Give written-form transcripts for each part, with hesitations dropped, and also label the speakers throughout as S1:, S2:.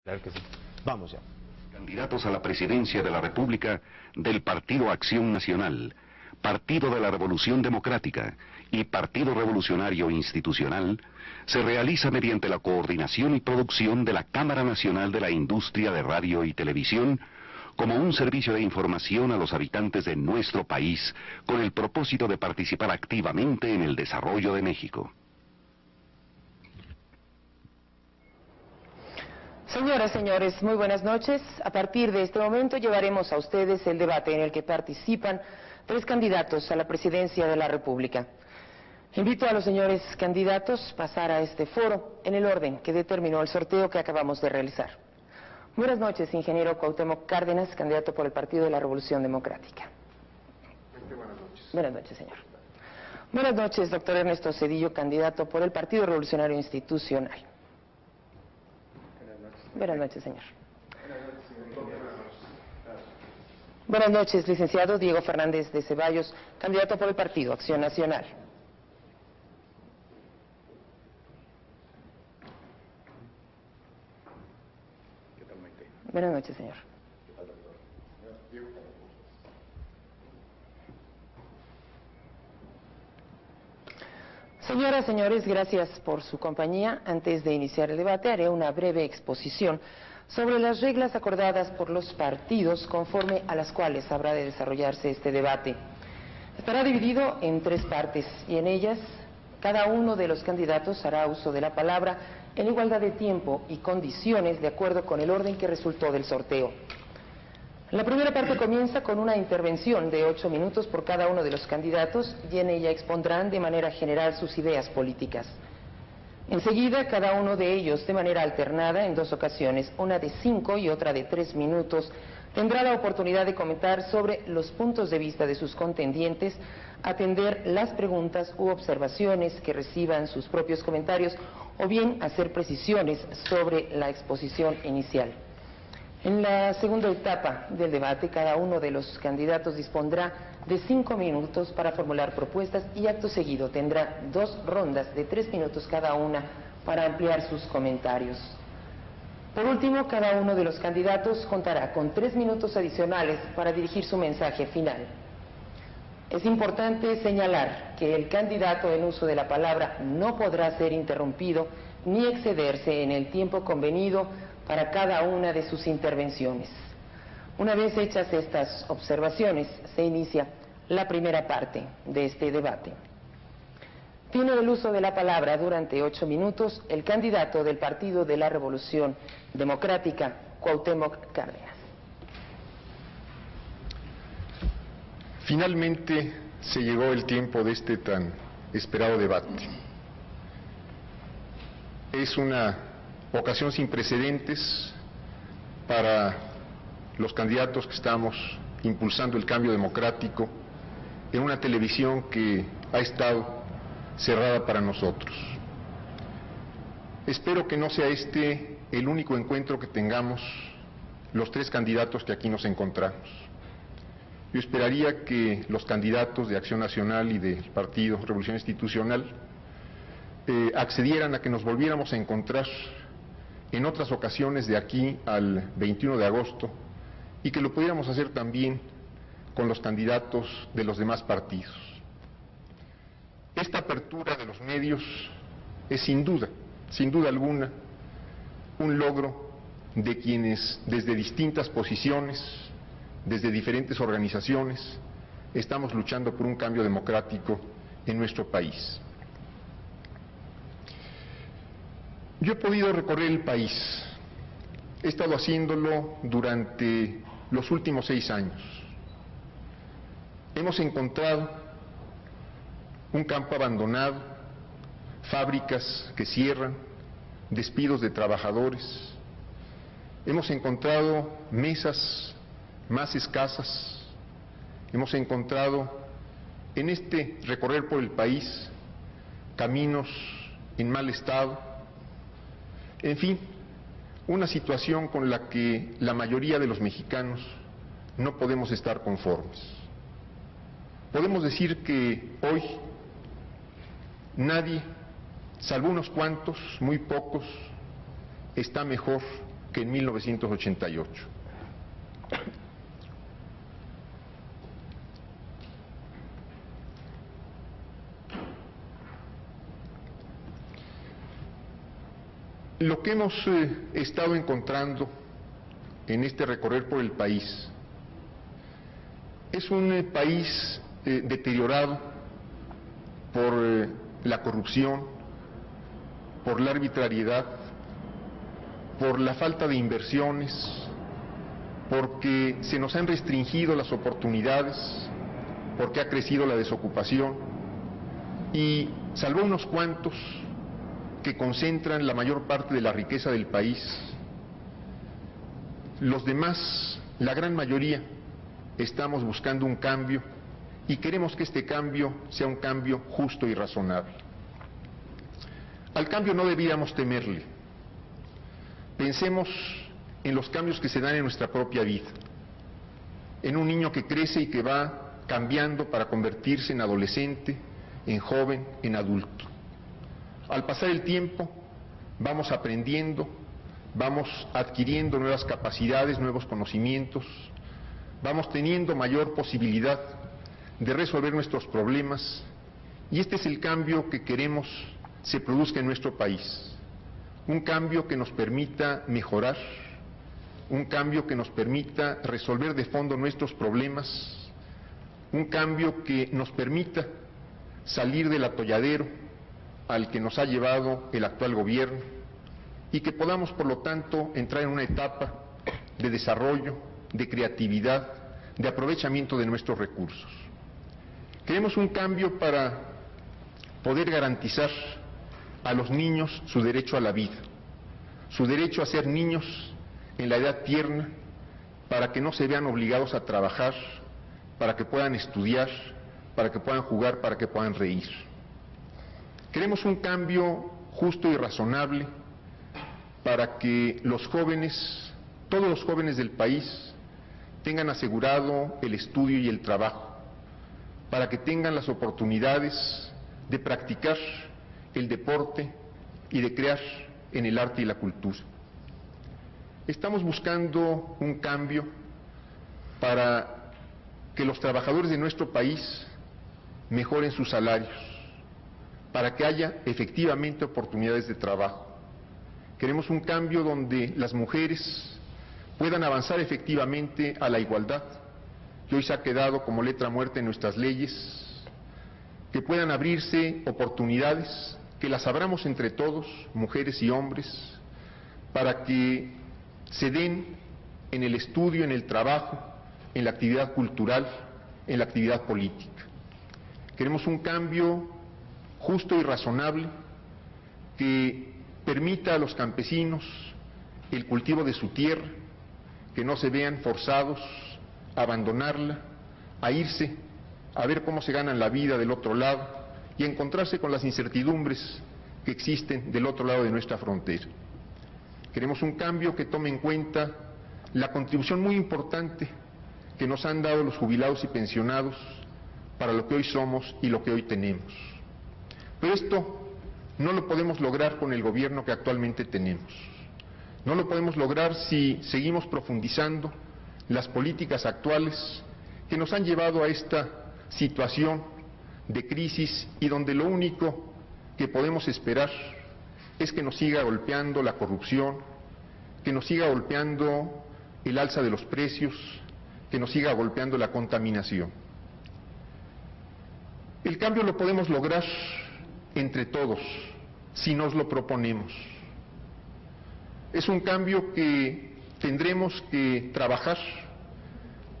S1: Claro que sí. Vamos ya.
S2: Candidatos a la presidencia de la República del Partido Acción Nacional, Partido de la Revolución Democrática y Partido Revolucionario Institucional, se realiza mediante la coordinación y producción de la Cámara Nacional de la Industria de Radio y Televisión, como un servicio de información a los habitantes de nuestro país, con el propósito de participar activamente en el desarrollo de México.
S3: Señoras, señores, muy buenas noches. A partir de este momento llevaremos a ustedes el debate en el que participan 3 candidatos a la presidencia de la República. Invito a los señores candidatos a pasar a este foro en el orden que determinó el sorteo que acabamos de realizar. Buenas noches, ingeniero Cuauhtémoc Cárdenas, candidato por el Partido de la Revolución Democrática.
S4: Buenas noches.
S3: Buenas noches, señor. Buenas noches, doctor Ernesto Zedillo, candidato por el Partido Revolucionario Institucional. Buenas noches, señor. Buenas noches, licenciado Diego Fernández de Ceballos, candidato por el Partido Acción Nacional.
S4: ¿Qué tal, Maite?
S3: Buenas noches, señor.
S4: ¿Qué tal, doctor? Diego.
S3: Señoras, señores, gracias por su compañía. Antes de iniciar el debate, haré una breve exposición sobre las reglas acordadas por los partidos conforme a las cuales habrá de desarrollarse este debate. Estará dividido en 3 partes y en ellas cada uno de los candidatos hará uso de la palabra en igualdad de tiempo y condiciones de acuerdo con el orden que resultó del sorteo. La primera parte comienza con una intervención de 8 minutos por cada uno de los candidatos y en ella expondrán de manera general sus ideas políticas. Enseguida, cada uno de ellos, de manera alternada, en 2 ocasiones, una de 5 y otra de 3 minutos, tendrá la oportunidad de comentar sobre los puntos de vista de sus contendientes, atender las preguntas u observaciones que reciban sus propios comentarios o bien hacer precisiones sobre la exposición inicial. En la segunda etapa del debate, cada uno de los candidatos dispondrá de 5 minutos para formular propuestas y acto seguido tendrá 2 rondas de 3 minutos cada una para ampliar sus comentarios. Por último, cada uno de los candidatos contará con 3 minutos adicionales para dirigir su mensaje final. Es importante señalar que el candidato en uso de la palabra no podrá ser interrumpido ni excederse en el tiempo convenido para cada una de sus intervenciones. Una vez hechas estas observaciones, se inicia la primera parte de este debate. Tiene el uso de la palabra durante 8 minutos el candidato del Partido de la Revolución Democrática, Cuauhtémoc Cárdenas.
S4: Finalmente se llegó el tiempo de este tan esperado debate. Es una ocasión sin precedentes para los candidatos que estamos impulsando el cambio democrático en una televisión que ha estado cerrada para nosotros. Espero que no sea este el único encuentro que tengamos los 3 candidatos que aquí nos encontramos. Yo esperaría que los candidatos de Acción Nacional y del Partido Revolución Institucional accedieran a que nos volviéramos a encontrar en otras ocasiones de aquí al 21 de agosto y que lo pudiéramos hacer también con los candidatos de los demás partidos. Esta apertura de los medios es sin duda alguna, un logro de quienes desde distintas posiciones, desde diferentes organizaciones, estamos luchando por un cambio democrático en nuestro país. Yo he podido recorrer el país, he estado haciéndolo durante los últimos 6 años. Hemos encontrado un campo abandonado, fábricas que cierran, despidos de trabajadores. Hemos encontrado mesas más escasas. Hemos encontrado en este recorrer por el país caminos en mal estado. En fin, una situación con la que la mayoría de los mexicanos no podemos estar conformes. Podemos decir que hoy nadie, salvo unos cuantos, muy pocos, está mejor que en 1988. Lo que hemos estado encontrando en este recorrer por el país es un país deteriorado por la corrupción, por la arbitrariedad, por la falta de inversiones, porque se nos han restringido las oportunidades, porque ha crecido la desocupación y, salvo unos cuantos que concentran la mayor parte de la riqueza del país, los demás, la gran mayoría, estamos buscando un cambio y queremos que este cambio sea un cambio justo y razonable. Al cambio no debíamos temerle. Pensemos en los cambios que se dan en nuestra propia vida, en un niño que crece y que va cambiando para convertirse en adolescente, en joven, en adulto. Al pasar el tiempo, vamos aprendiendo, vamos adquiriendo nuevas capacidades, nuevos conocimientos, vamos teniendo mayor posibilidad de resolver nuestros problemas, y este es el cambio que queremos se produzca en nuestro país. Un cambio que nos permita mejorar, un cambio que nos permita resolver de fondo nuestros problemas, un cambio que nos permita salir del atolladero al que nos ha llevado el actual gobierno y que podamos, por lo tanto, entrar en una etapa de desarrollo, de creatividad, de aprovechamiento de nuestros recursos. Queremos un cambio para poder garantizar a los niños su derecho a la vida, su derecho a ser niños en la edad tierna, para que no se vean obligados a trabajar, para que puedan estudiar, para que puedan jugar, para que puedan reír. Queremos un cambio justo y razonable para que los jóvenes, todos los jóvenes del país, tengan asegurado el estudio y el trabajo, para que tengan las oportunidades de practicar el deporte y de crear en el arte y la cultura. Estamos buscando un cambio para que los trabajadores de nuestro país mejoren sus salarios, para que haya efectivamente oportunidades de trabajo. Queremos un cambio donde las mujeres puedan avanzar efectivamente a la igualdad, que hoy se ha quedado como letra muerta en nuestras leyes, que puedan abrirse oportunidades, que las abramos entre todos, mujeres y hombres, para que se den en el estudio, en el trabajo, en la actividad cultural, en la actividad política. Queremos un cambio justo y razonable que permita a los campesinos el cultivo de su tierra, que no se vean forzados a abandonarla, a irse, a ver cómo se ganan la vida del otro lado y a encontrarse con las incertidumbres que existen del otro lado de nuestra frontera. Queremos un cambio que tome en cuenta la contribución muy importante que nos han dado los jubilados y pensionados para lo que hoy somos y lo que hoy tenemos. Pero esto no lo podemos lograr con el gobierno que actualmente tenemos. No lo podemos lograr si seguimos profundizando las políticas actuales que nos han llevado a esta situación de crisis y donde lo único que podemos esperar es que nos siga golpeando la corrupción, que nos siga golpeando el alza de los precios, que nos siga golpeando la contaminación. El cambio lo podemos lograr entre todos, si nos lo proponemos. Es un cambio que tendremos que trabajar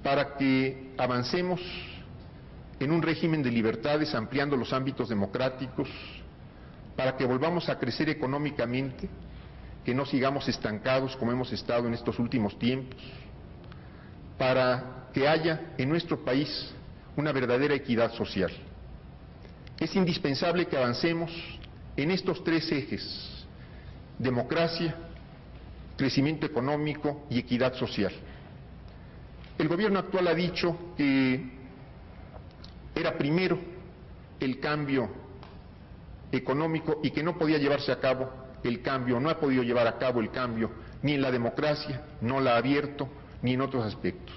S4: para que avancemos en un régimen de libertades, ampliando los ámbitos democráticos, para que volvamos a crecer económicamente, que no sigamos estancados como hemos estado en estos últimos tiempos, para que haya en nuestro país una verdadera equidad social. Es indispensable que avancemos en estos tres ejes: democracia, crecimiento económico y equidad social. El gobierno actual ha dicho que era primero el cambio económico y que no podía llevarse a cabo el cambio, no ha podido llevar a cabo el cambio ni en la democracia, no la ha abierto, ni en otros aspectos.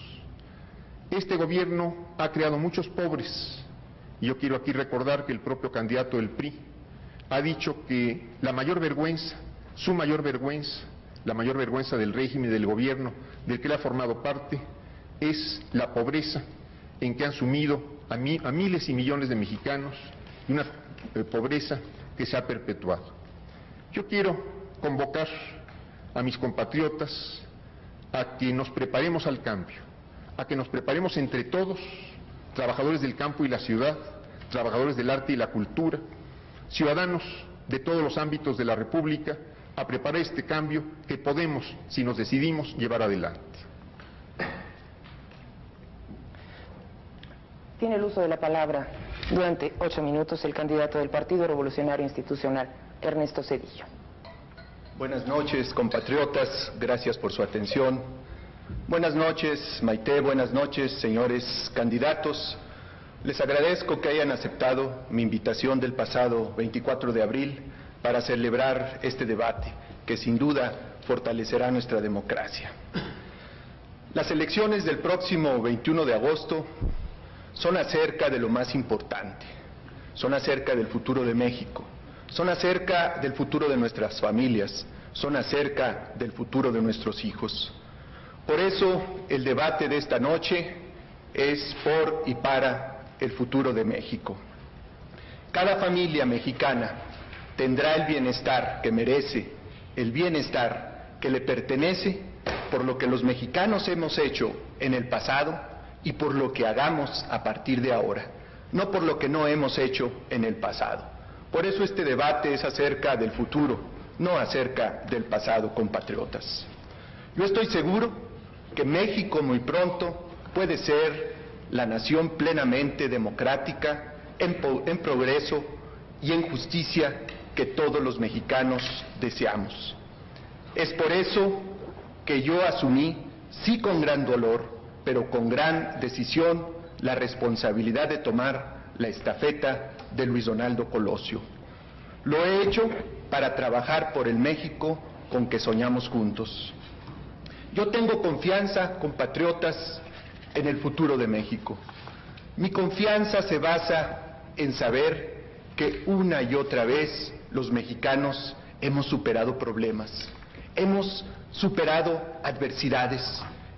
S4: Este gobierno ha creado muchos pobres, y yo quiero aquí recordar que el propio candidato del PRI ha dicho que la mayor vergüenza, su mayor vergüenza, la mayor vergüenza del régimen y del gobierno del que él ha formado parte, es la pobreza en que han sumido a miles y millones de mexicanos, y una pobreza que se ha perpetuado. Yo quiero convocar a mis compatriotas a que nos preparemos al cambio, a que nos preparemos entre todos, trabajadores del campo y la ciudad, trabajadores del arte y la cultura, ciudadanos de todos los ámbitos de la República, a preparar este cambio que podemos, si nos decidimos, llevar adelante.
S3: Tiene el uso de la palabra durante 8 minutos el candidato del Partido Revolucionario Institucional, Ernesto Zedillo.
S1: Buenas noches, compatriotas, gracias por su atención. Buenas noches, Maite, buenas noches, señores candidatos. Les agradezco que hayan aceptado mi invitación del pasado 24 de abril para celebrar este debate, que sin duda fortalecerá nuestra democracia. Las elecciones del próximo 21 de agosto son acerca de lo más importante, son acerca del futuro de México, son acerca del futuro de nuestras familias, son acerca del futuro de nuestros hijos. Por eso, el debate de esta noche es por y para el futuro de México. Cada familia mexicana tendrá el bienestar que merece, el bienestar que le pertenece, por lo que los mexicanos hemos hecho en el pasado y por lo que hagamos a partir de ahora, no por lo que no hemos hecho en el pasado. Por eso este debate es acerca del futuro, no acerca del pasado, compatriotas. Yo estoy seguro que México muy pronto puede ser la nación plenamente democrática, en progreso y en justicia que todos los mexicanos deseamos. Es por eso que yo asumí, sí con gran dolor, pero con gran decisión, la responsabilidad de tomar la estafeta de Luis Donaldo Colosio. Lo he hecho para trabajar por el México con que soñamos juntos. Yo tengo confianza, compatriotas, en el futuro de México. Mi confianza se basa en saber que una y otra vez los mexicanos hemos superado problemas, hemos superado adversidades,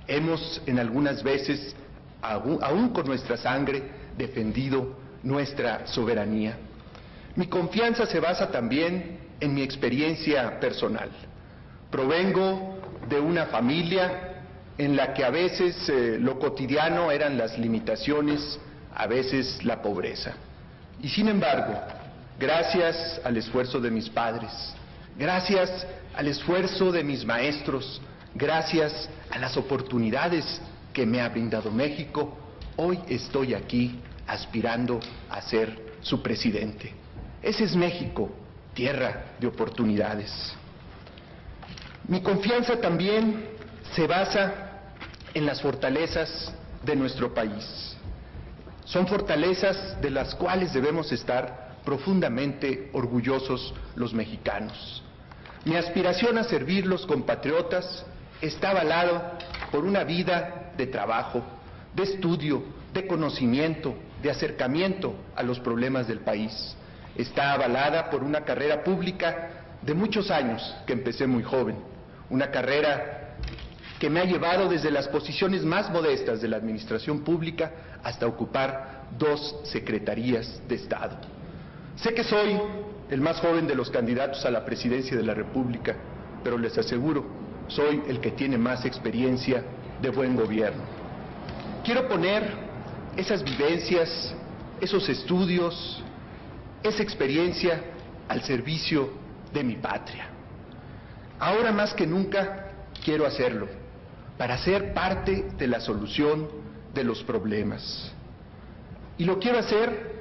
S1: hemos en algunas veces, aún con nuestra sangre, defendido nuestra soberanía. Mi confianza se basa también en mi experiencia personal. Provengo de una familia en la que a veces lo cotidiano eran las limitaciones, a veces la pobreza. Y sin embargo, gracias al esfuerzo de mis padres, gracias al esfuerzo de mis maestros, gracias a las oportunidades que me ha brindado México, hoy estoy aquí aspirando a ser su presidente. Ese es México, tierra de oportunidades. Mi confianza también se basa en las fortalezas de nuestro país. Son fortalezas de las cuales debemos estar profundamente orgullosos los mexicanos. Mi aspiración a servir los compatriotas está avalado por una vida de trabajo, de estudio, de conocimiento, de acercamiento a los problemas del país. Está avalada por una carrera pública de muchos años que empecé muy joven, una carrera que me ha llevado desde las posiciones más modestas de la administración pública hasta ocupar 2 secretarías de Estado. Sé que soy el más joven de los candidatos a la presidencia de la República, pero les aseguro, soy el que tiene más experiencia de buen gobierno. Quiero poner esas vivencias, esos estudios, esa experiencia al servicio de mi patria. Ahora más que nunca quiero hacerlo, para ser parte de la solución de los problemas. Y lo quiero hacer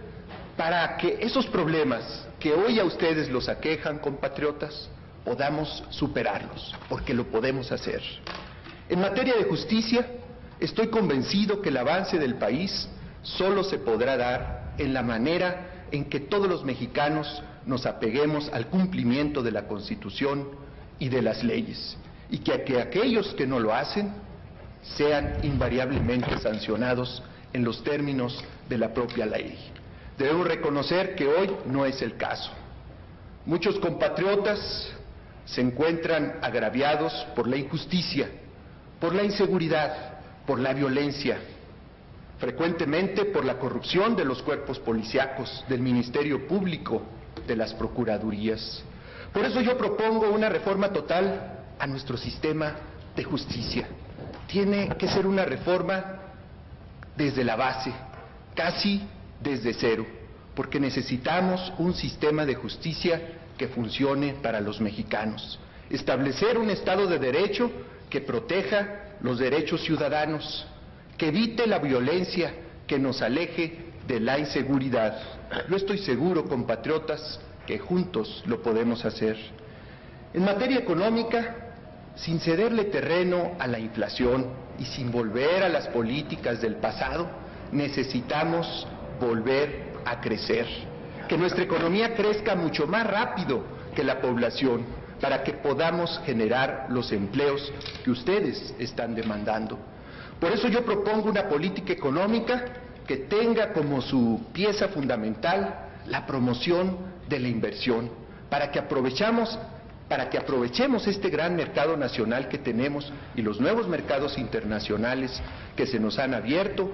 S1: para que esos problemas que hoy a ustedes los aquejan, compatriotas, podamos superarlos, porque lo podemos hacer. En materia de justicia, estoy convencido que el avance del país solo se podrá dar en la manera en que todos los mexicanos nos apeguemos al cumplimiento de la Constitución y de las leyes. y que aquellos que no lo hacen sean invariablemente sancionados en los términos de la propia ley. Debemos reconocer que hoy no es el caso. Muchos compatriotas se encuentran agraviados por la injusticia, por la inseguridad, por la violencia, frecuentemente por la corrupción de los cuerpos policíacos, del Ministerio Público, de las procuradurías. Por eso yo propongo una reforma total a nuestro sistema de justicia. Tiene que ser una reforma desde la base, casi desde cero, porque necesitamos un sistema de justicia que funcione para los mexicanos. Establecer un Estado de Derecho que proteja los derechos ciudadanos, que evite la violencia, que nos aleje de la inseguridad. Yo estoy seguro, compatriotas, que juntos lo podemos hacer. En materia económica, sin cederle terreno a la inflación y sin volver a las políticas del pasado, necesitamos volver a crecer. Que nuestra economía crezca mucho más rápido que la población, para que podamos generar los empleos que ustedes están demandando. Por eso yo propongo una política económica que tenga como su pieza fundamental la promoción de la inversión, para que aprovechemos este gran mercado nacional que tenemos y los nuevos mercados internacionales que se nos han abierto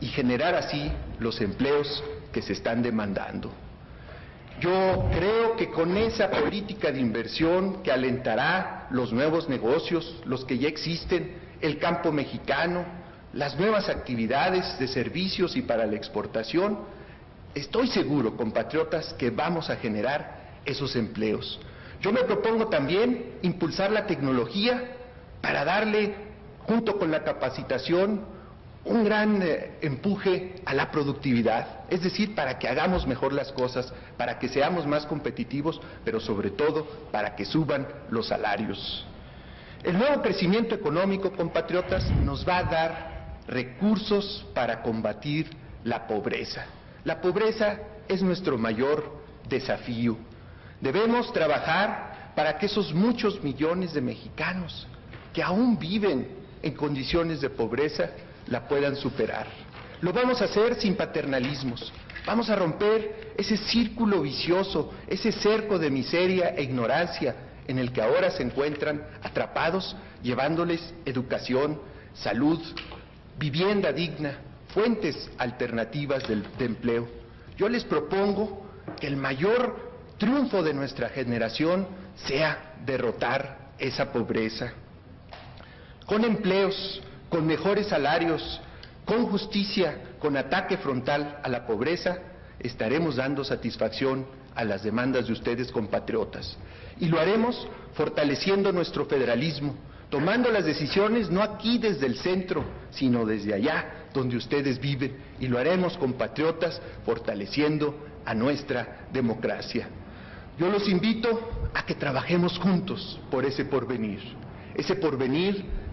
S1: y generar así los empleos que se están demandando. Yo creo que con esa política de inversión que alentará los nuevos negocios, los que ya existen, el campo mexicano, las nuevas actividades de servicios y para la exportación, estoy seguro, compatriotas, que vamos a generar esos empleos. Yo me propongo también impulsar la tecnología para darle, junto con la capacitación, un gran empuje a la productividad, es decir, para que hagamos mejor las cosas, para que seamos más competitivos, pero sobre todo para que suban los salarios. El nuevo crecimiento económico, compatriotas, nos va a dar recursos para combatir la pobreza. La pobreza es nuestro mayor desafío. Debemos trabajar para que esos muchos millones de mexicanos que aún viven en condiciones de pobreza la puedan superar. Lo vamos a hacer sin paternalismos. Vamos a romper ese círculo vicioso, ese cerco de miseria e ignorancia en el que ahora se encuentran atrapados, llevándoles educación, salud, vivienda digna, fuentes alternativas de empleo. Yo les propongo que el mayor triunfo de nuestra generación sea derrotar esa pobreza. Con empleos, con mejores salarios, con justicia, con ataque frontal a la pobreza, estaremos dando satisfacción a las demandas de ustedes, compatriotas. Y lo haremos fortaleciendo nuestro federalismo, tomando las decisiones no aquí desde el centro, sino desde allá donde ustedes viven. Y lo haremos, compatriotas, fortaleciendo a nuestra democracia. Yo los invito a que trabajemos juntos por ese porvenir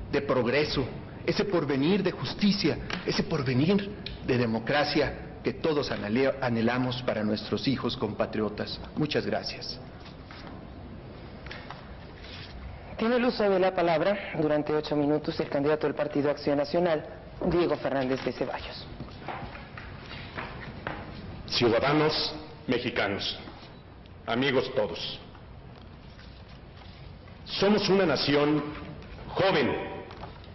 S1: de progreso, ese porvenir de justicia, ese porvenir de democracia que todos anhelamos para nuestros hijos, compatriotas. Muchas gracias.
S3: Tiene el uso de la palabra durante 8 minutos el candidato del Partido Acción Nacional, Diego Fernández de Ceballos.
S5: Ciudadanos mexicanos, amigos todos, somos una nación joven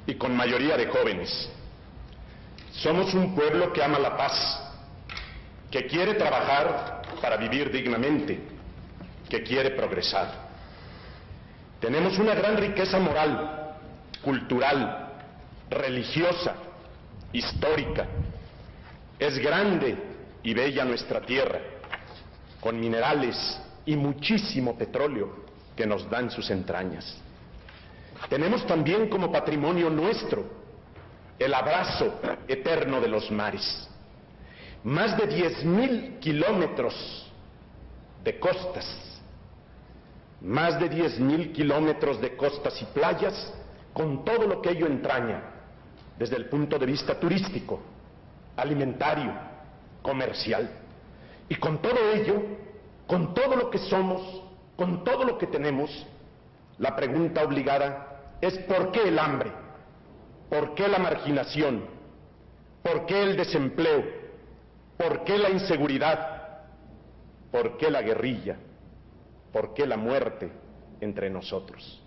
S5: y con mayoría de jóvenes. Somos un pueblo que ama la paz, que quiere trabajar para vivir dignamente, que quiere progresar. Tenemos una gran riqueza moral, cultural, religiosa, histórica. Es grande y bella nuestra tierra, con minerales y muchísimo petróleo que nos dan sus entrañas. Tenemos también como patrimonio nuestro el abrazo eterno de los mares. Más de 10,000 kilómetros de costas, más de 10,000 kilómetros de costas y playas, con todo lo que ello entraña, desde el punto de vista turístico, alimentario, comercial. Y con todo ello, con todo lo que somos, con todo lo que tenemos, la pregunta obligada es ¿por qué el hambre? ¿Por qué la marginación? ¿Por qué el desempleo? ¿Por qué la inseguridad? ¿Por qué la guerrilla? ¿Por qué la muerte entre nosotros?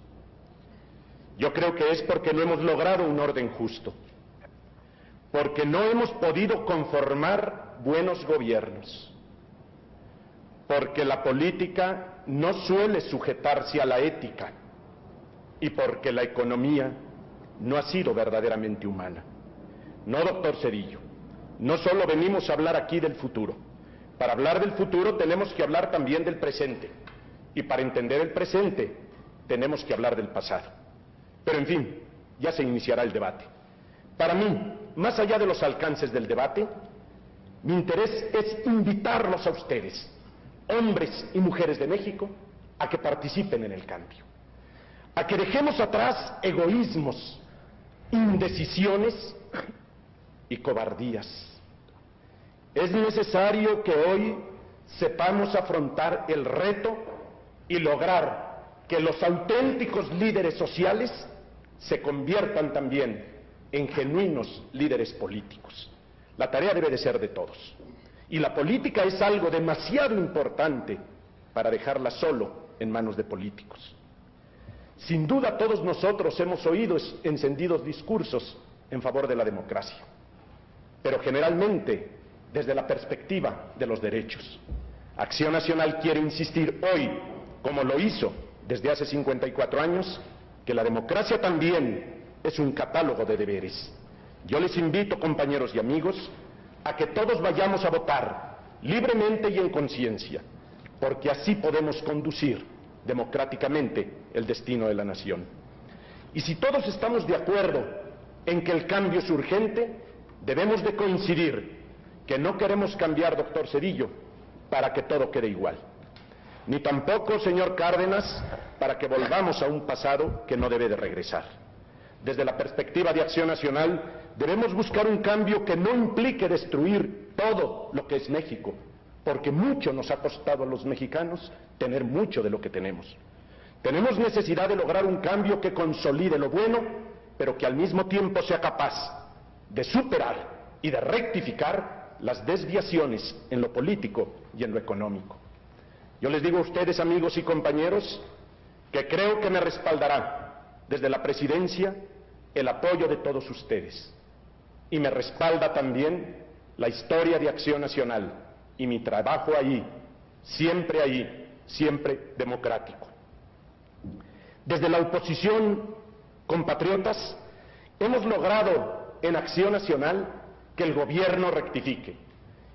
S5: Yo creo que es porque no hemos logrado un orden justo, porque no hemos podido conformar buenos gobiernos, porque la política no suele sujetarse a la ética y porque la economía no ha sido verdaderamente humana. No, doctor Zedillo, no solo venimos a hablar aquí del futuro. Para hablar del futuro tenemos que hablar también del presente, y para entender el presente tenemos que hablar del pasado. Pero en fin, ya se iniciará el debate. Para mí, más allá de los alcances del debate, mi interés es invitarlos a ustedes, hombres y mujeres de México, a que participen en el cambio, a que dejemos atrás egoísmos, indecisiones y cobardías. Es necesario que hoy sepamos afrontar el reto y lograr que los auténticos líderes sociales se conviertan también en genuinos líderes políticos. La tarea debe de ser de todos. Y la política es algo demasiado importante para dejarla solo en manos de políticos. Sin duda todos nosotros hemos oído encendidos discursos en favor de la democracia, pero generalmente desde la perspectiva de los derechos. Acción Nacional quiere insistir hoy, como lo hizo desde hace 54 años, que la democracia también es un catálogo de deberes. Yo les invito, compañeros y amigos, a que todos vayamos a votar libremente y en conciencia, porque así podemos conducir democráticamente el destino de la nación. Y si todos estamos de acuerdo en que el cambio es urgente, debemos de coincidir que no queremos cambiar, doctor Zedillo, para que todo quede igual. Ni tampoco, señor Cárdenas, para que volvamos a un pasado que no debe de regresar. Desde la perspectiva de Acción Nacional, debemos buscar un cambio que no implique destruir todo lo que es México, porque mucho nos ha costado a los mexicanos tener mucho de lo que tenemos. Tenemos necesidad de lograr un cambio que consolide lo bueno, pero que al mismo tiempo sea capaz de superar y de rectificar las desviaciones en lo político y en lo económico. Yo les digo a ustedes, amigos y compañeros, que creo que me respaldará desde la presidencia el apoyo de todos ustedes, y me respalda también la historia de Acción Nacional y mi trabajo ahí, siempre democrático. Desde la oposición, compatriotas, hemos logrado en Acción Nacional que el gobierno rectifique,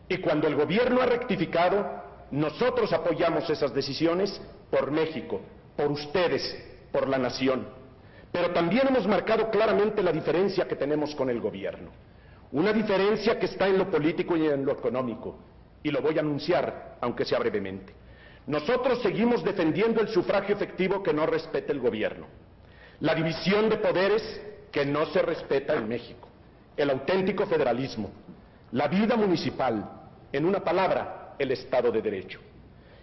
S5: y cuando el gobierno ha rectificado, nosotros apoyamos esas decisiones por México, por ustedes, por la nación. Pero también hemos marcado claramente la diferencia que tenemos con el gobierno. Una diferencia que está en lo político y en lo económico, y lo voy a anunciar, aunque sea brevemente. Nosotros seguimos defendiendo el sufragio efectivo que no respeta el gobierno, la división de poderes que no se respeta en México, el auténtico federalismo, la vida municipal, en una palabra, el Estado de Derecho.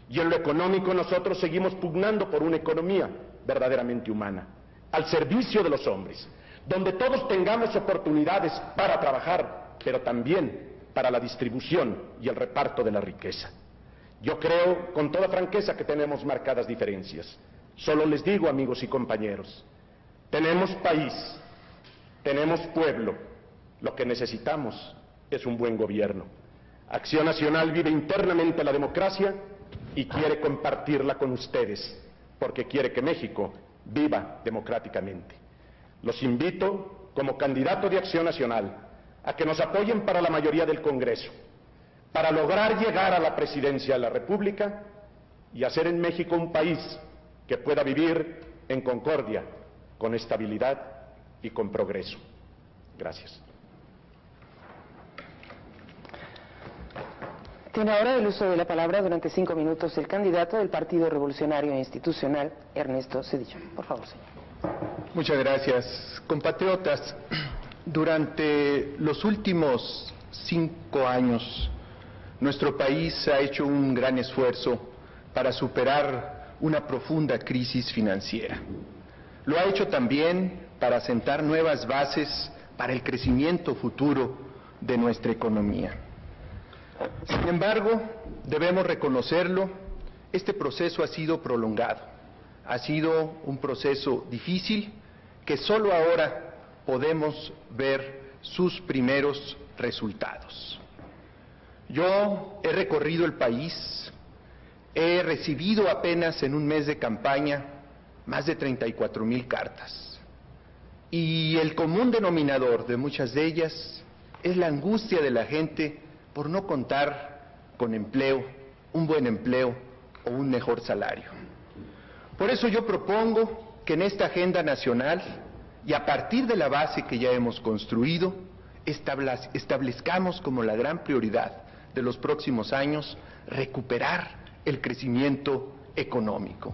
S5: Y en lo económico nosotros seguimos pugnando por una economía verdaderamente humana, al servicio de los hombres, donde todos tengamos oportunidades para trabajar, pero también para la distribución y el reparto de la riqueza. Yo creo, con toda franqueza, que tenemos marcadas diferencias. Solo les digo, amigos y compañeros, tenemos país, tenemos pueblo, lo que necesitamos es un buen gobierno. Acción Nacional vive internamente la democracia y quiere compartirla con ustedes, porque quiere que México viva democráticamente. Los invito, como candidato de Acción Nacional, a que nos apoyen para la mayoría del Congreso, para lograr llegar a la presidencia de la República y hacer en México un país que pueda vivir en concordia, con estabilidad y con progreso. Gracias.
S3: Tiene ahora el uso de la palabra durante 5 minutos el candidato del Partido Revolucionario Institucional, Ernesto Zedillo. Por favor, señor.
S1: Muchas gracias. Compatriotas, durante los últimos 5 años, nuestro país ha hecho un gran esfuerzo para superar una profunda crisis financiera. Lo ha hecho también para sentar nuevas bases para el crecimiento futuro de nuestra economía. Sin embargo, debemos reconocerlo, este proceso ha sido prolongado, ha sido un proceso difícil que solo ahora podemos ver sus primeros resultados. Yo he recorrido el país, he recibido apenas en un mes de campaña más de 34,000 cartas. Y el común denominador de muchas de ellas es la angustia de la gente por no contar con empleo, un buen empleo o un mejor salario. Por eso yo propongo que en esta agenda nacional, y a partir de la base que ya hemos construido, establezcamos como la gran prioridad de los próximos años recuperar el crecimiento económico.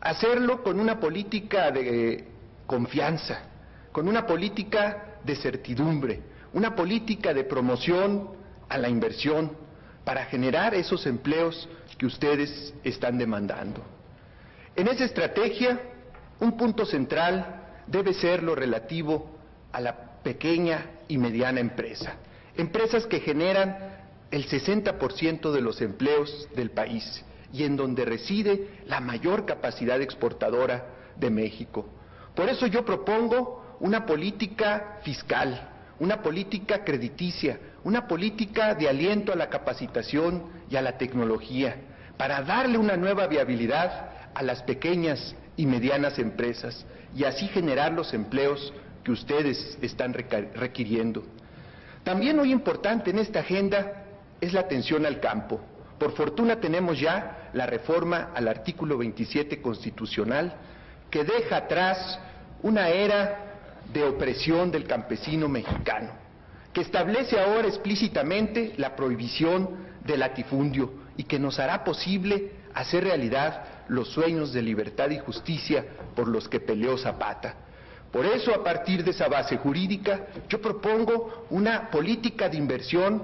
S1: Hacerlo con una política de confianza, con una política de certidumbre, una política de promoción a la inversión para generar esos empleos que ustedes están demandando. En esa estrategia, un punto central debe ser lo relativo a la pequeña y mediana empresa, empresas que generan el 60% de los empleos del país y en donde reside la mayor capacidad exportadora de México. Por eso yo propongo una política fiscal, una política crediticia, una política de aliento a la capacitación y a la tecnología, para darle una nueva viabilidad a las pequeñas y medianas empresas y así generar los empleos que ustedes están requiriendo. También muy importante en esta agenda es la atención al campo. Por fortuna tenemos ya la reforma al artículo 27 constitucional que deja atrás una era de opresión del campesino mexicano, que establece ahora explícitamente la prohibición del latifundio y que nos hará posible hacer realidad los sueños de libertad y justicia por los que peleó Zapata. Por eso, a partir de esa base jurídica, yo propongo una política de inversión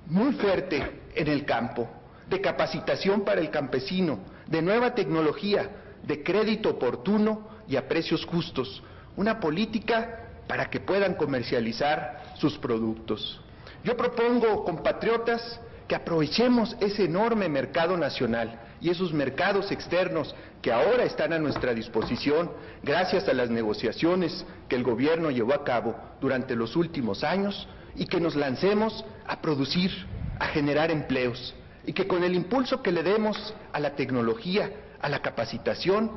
S1: muy fuerte en el campo, de capacitación para el campesino, de nueva tecnología, de crédito oportuno y a precios justos, una política para que puedan comercializar sus productos. Yo propongo, compatriotas, que aprovechemos ese enorme mercado nacional y esos mercados externos que ahora están a nuestra disposición gracias a las negociaciones que el gobierno llevó a cabo durante los últimos años y que nos lancemos a producir, a generar empleos y que con el impulso que le demos a la tecnología, a la capacitación,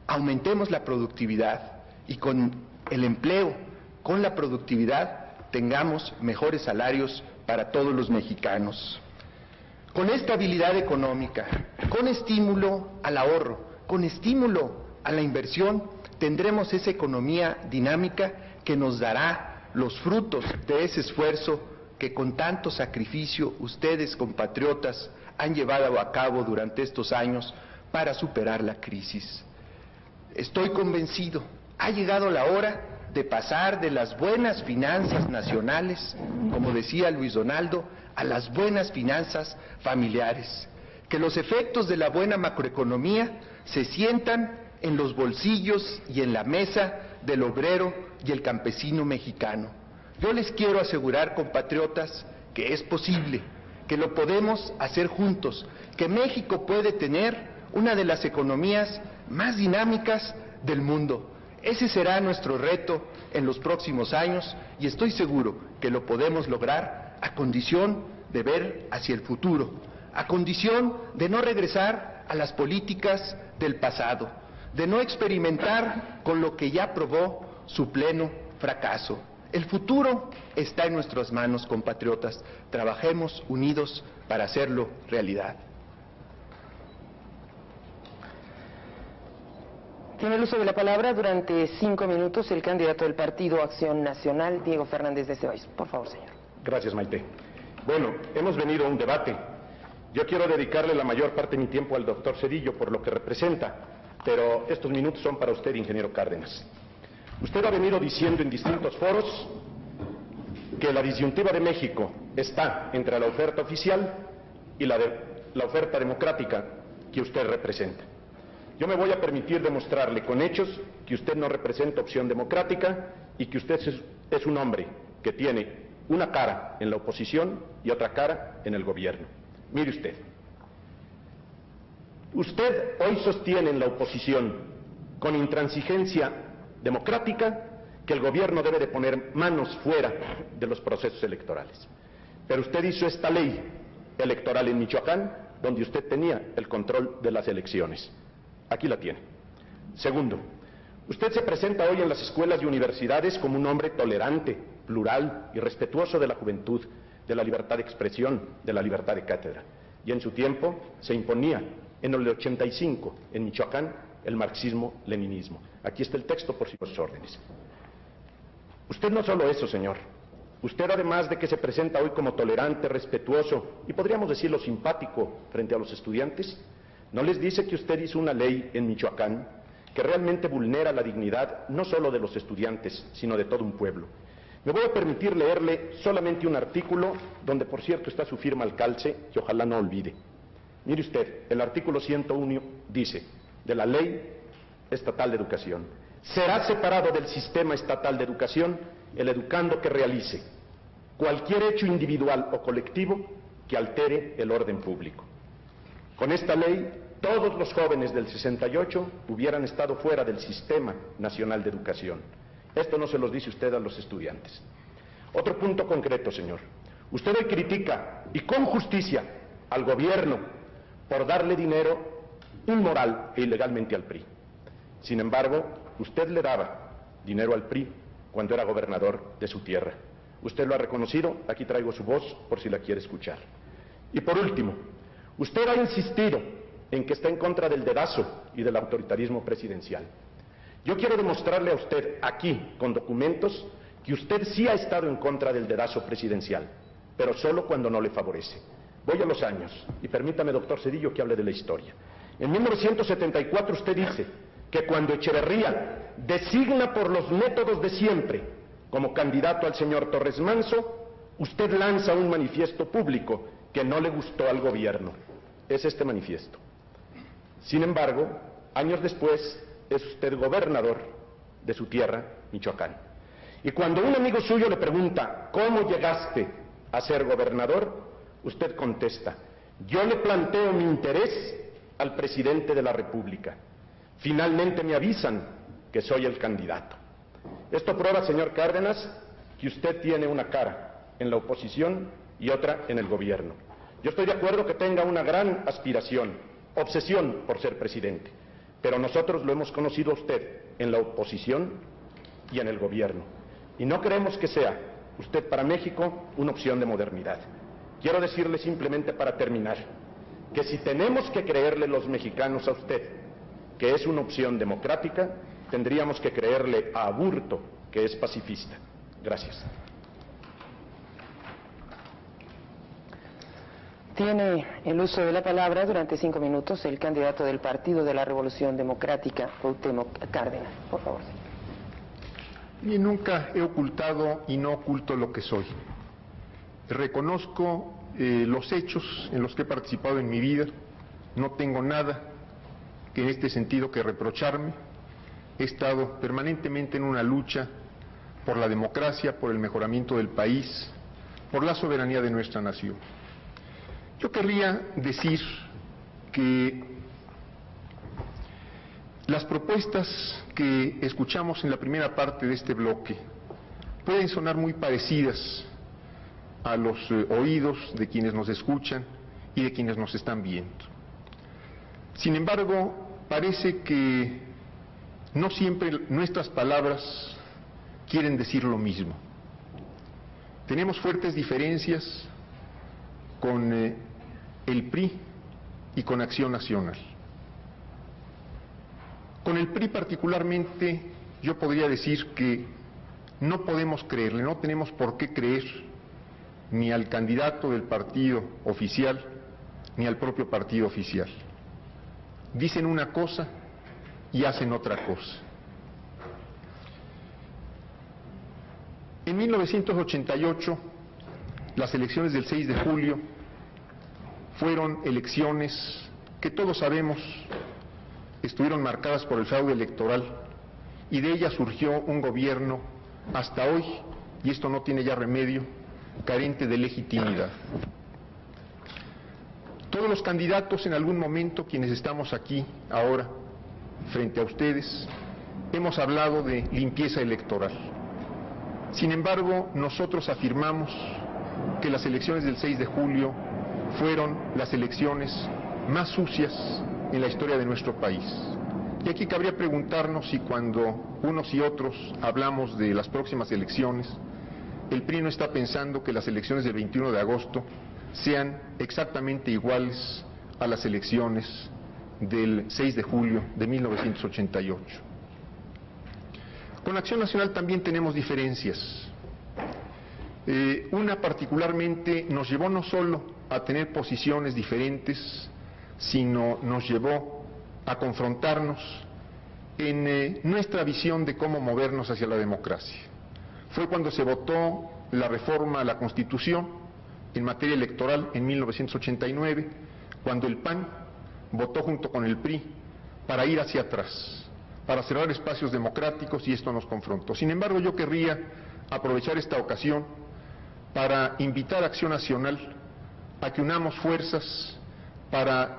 S1: aumentemos la productividad y con el empleo, con la productividad, tengamos mejores salarios para todos los mexicanos. Con estabilidad económica, con estímulo al ahorro, con estímulo a la inversión, tendremos esa economía dinámica que nos dará los frutos de ese esfuerzo que con tanto sacrificio ustedes, compatriotas, han llevado a cabo durante estos años para superar la crisis. Estoy convencido, ha llegado la hora de pasar de las buenas finanzas nacionales, como decía Luis Donaldo, a las buenas finanzas familiares, que los efectos de la buena macroeconomía se sientan en los bolsillos y en la mesa del obrero y el campesino mexicano. Yo les quiero asegurar, compatriotas, que es posible, que lo podemos hacer juntos, que México puede tener una de las economías más dinámicas del mundo. Ese será nuestro reto en los próximos años y estoy seguro que lo podemos lograr a condición de ver hacia el futuro, a condición de no regresar a las políticas del pasado, de no experimentar con lo que ya probó su pleno fracaso. El futuro está en nuestras manos, compatriotas. Trabajemos unidos para hacerlo realidad.
S3: Tiene el uso de la palabra durante 5 minutos el candidato del Partido Acción Nacional, Diego Fernández de Ceballos. Por favor, señor.
S5: Gracias, Maite. Bueno, hemos venido a un debate. Yo quiero dedicarle la mayor parte de mi tiempo al doctor Zedillo por lo que representa, pero estos minutos son para usted, ingeniero Cárdenas. Usted ha venido diciendo en distintos foros que la disyuntiva de México está entre la oferta oficial y la oferta democrática que usted representa. yo me voy a permitir demostrarle con hechos que usted no representa Opción Democrática y que usted es un hombre que tiene una cara en la oposición y otra cara en el gobierno. Mire usted. Usted hoy sostiene en la oposición, con intransigencia democrática, que el gobierno debe de poner manos fuera de los procesos electorales. Pero usted hizo esta ley electoral en Michoacán, donde usted tenía el control de las elecciones. Aquí la tiene. Segundo, usted se presenta hoy en las escuelas y universidades como un hombre tolerante, plural y respetuoso de la juventud, de la libertad de expresión, de la libertad de cátedra. Y en su tiempo se imponía, en el 85, en Michoacán, el marxismo-leninismo. Aquí está el texto por sus órdenes. Usted no solo eso, señor. Usted, además de que se presenta hoy como tolerante, respetuoso y podríamos decirlo simpático frente a los estudiantes, ¿no les dice que usted hizo una ley en Michoacán que realmente vulnera la dignidad no solo de los estudiantes, sino de todo un pueblo? Me voy a permitir leerle solamente un artículo donde, por cierto, está su firma al calce, que ojalá no olvide. Mire usted, el artículo 101 dice, de la Ley Estatal de Educación: será separado del sistema estatal de educación el educando que realice cualquier hecho individual o colectivo que altere el orden público. Con esta ley, todos los jóvenes del 68 hubieran estado fuera del Sistema Nacional de Educación. Esto no se los dice usted a los estudiantes. Otro punto concreto, señor. Usted hoy critica, y con justicia, al gobierno por darle dinero inmoral e ilegalmente al PRI. Sin embargo, usted le daba dinero al PRI cuando era gobernador de su tierra. Usted lo ha reconocido, aquí traigo su voz por si la quiere escuchar. Y por último, usted ha insistido en que está en contra del dedazo y del autoritarismo presidencial. Yo quiero demostrarle a usted aquí, con documentos, que usted sí ha estado en contra del dedazo presidencial, pero solo cuando no le favorece. Voy a los años, y permítame, doctor Cedillo, que hable de la historia. En 1974 usted dice que cuando Echeverría designa por los métodos de siempre como candidato al señor Torres Manso, usted lanza un manifiesto público que no le gustó al gobierno. Es este manifiesto. Sin embargo, años después, es usted gobernador de su tierra, Michoacán. Y cuando un amigo suyo le pregunta, ¿cómo llegaste a ser gobernador?, usted contesta, yo le planteo mi interés al presidente de la República. Finalmente me avisan que soy el candidato. Esto prueba, señor Cárdenas, que usted tiene una cara en la oposición y otra en el gobierno. Yo estoy de acuerdo que tenga una gran aspiración, obsesión por ser presidente, pero nosotros lo hemos conocido a usted en la oposición y en el gobierno. Y no creemos que sea usted para México una opción de modernidad. Quiero decirle simplemente para terminar, que si tenemos que creerle los mexicanos a usted que es una opción democrática, tendríamos que creerle a Aburto que es pacifista. Gracias.
S3: Tiene el uso de la palabra durante 5 minutos el candidato del Partido de la Revolución Democrática, Cuauhtémoc Cárdenas. Por favor.
S4: Y nunca he ocultado y no oculto lo que soy. Reconozco los hechos en los que he participado en mi vida. No tengo nada que en este sentido que reprocharme. He estado permanentemente en una lucha por la democracia, por el mejoramiento del país, por la soberanía de nuestra nación. Yo querría decir que las propuestas que escuchamos en la primera parte de este bloque pueden sonar muy parecidas a los oídos de quienes nos escuchan y de quienes nos están viendo. Sin embargo, parece que no siempre nuestras palabras quieren decir lo mismo. Tenemos fuertes diferencias con el PRI y con Acción Nacional. Con el PRI particularmente, yo podría decir que no podemos creerle, no tenemos por qué creer ni al candidato del partido oficial, ni al propio partido oficial. Dicen una cosa y hacen otra cosa. En 1988, las elecciones del 6 de julio fueron elecciones que todos sabemos estuvieron marcadas por el fraude electoral y de ellas surgió un gobierno hasta hoy, y esto no tiene ya remedio, carente de legitimidad. Todos los candidatos en algún momento, quienes estamos aquí ahora, frente a ustedes, hemos hablado de limpieza electoral. Sin embargo, nosotros afirmamos que las elecciones del 6 de julio fueron las elecciones más sucias en la historia de nuestro país. Y aquí cabría preguntarnos si cuando unos y otros hablamos de las próximas elecciones, el PRI no está pensando que las elecciones del 21 de agosto sean exactamente iguales a las elecciones del 6 de julio de 1988. Con Acción Nacional también tenemos diferencias. Una particularmente nos llevó no solo a tener posiciones diferentes, sino nos llevó a confrontarnos en nuestra visión de cómo movernos hacia la democracia. Fue cuando se votó la reforma a la Constitución en materia electoral en 1989, cuando el PAN votó junto con el PRI para ir hacia atrás, para cerrar espacios democráticos, y esto nos confrontó. Sin embargo, yo querría aprovechar esta ocasión para invitar a Acción Nacional a que unamos fuerzas para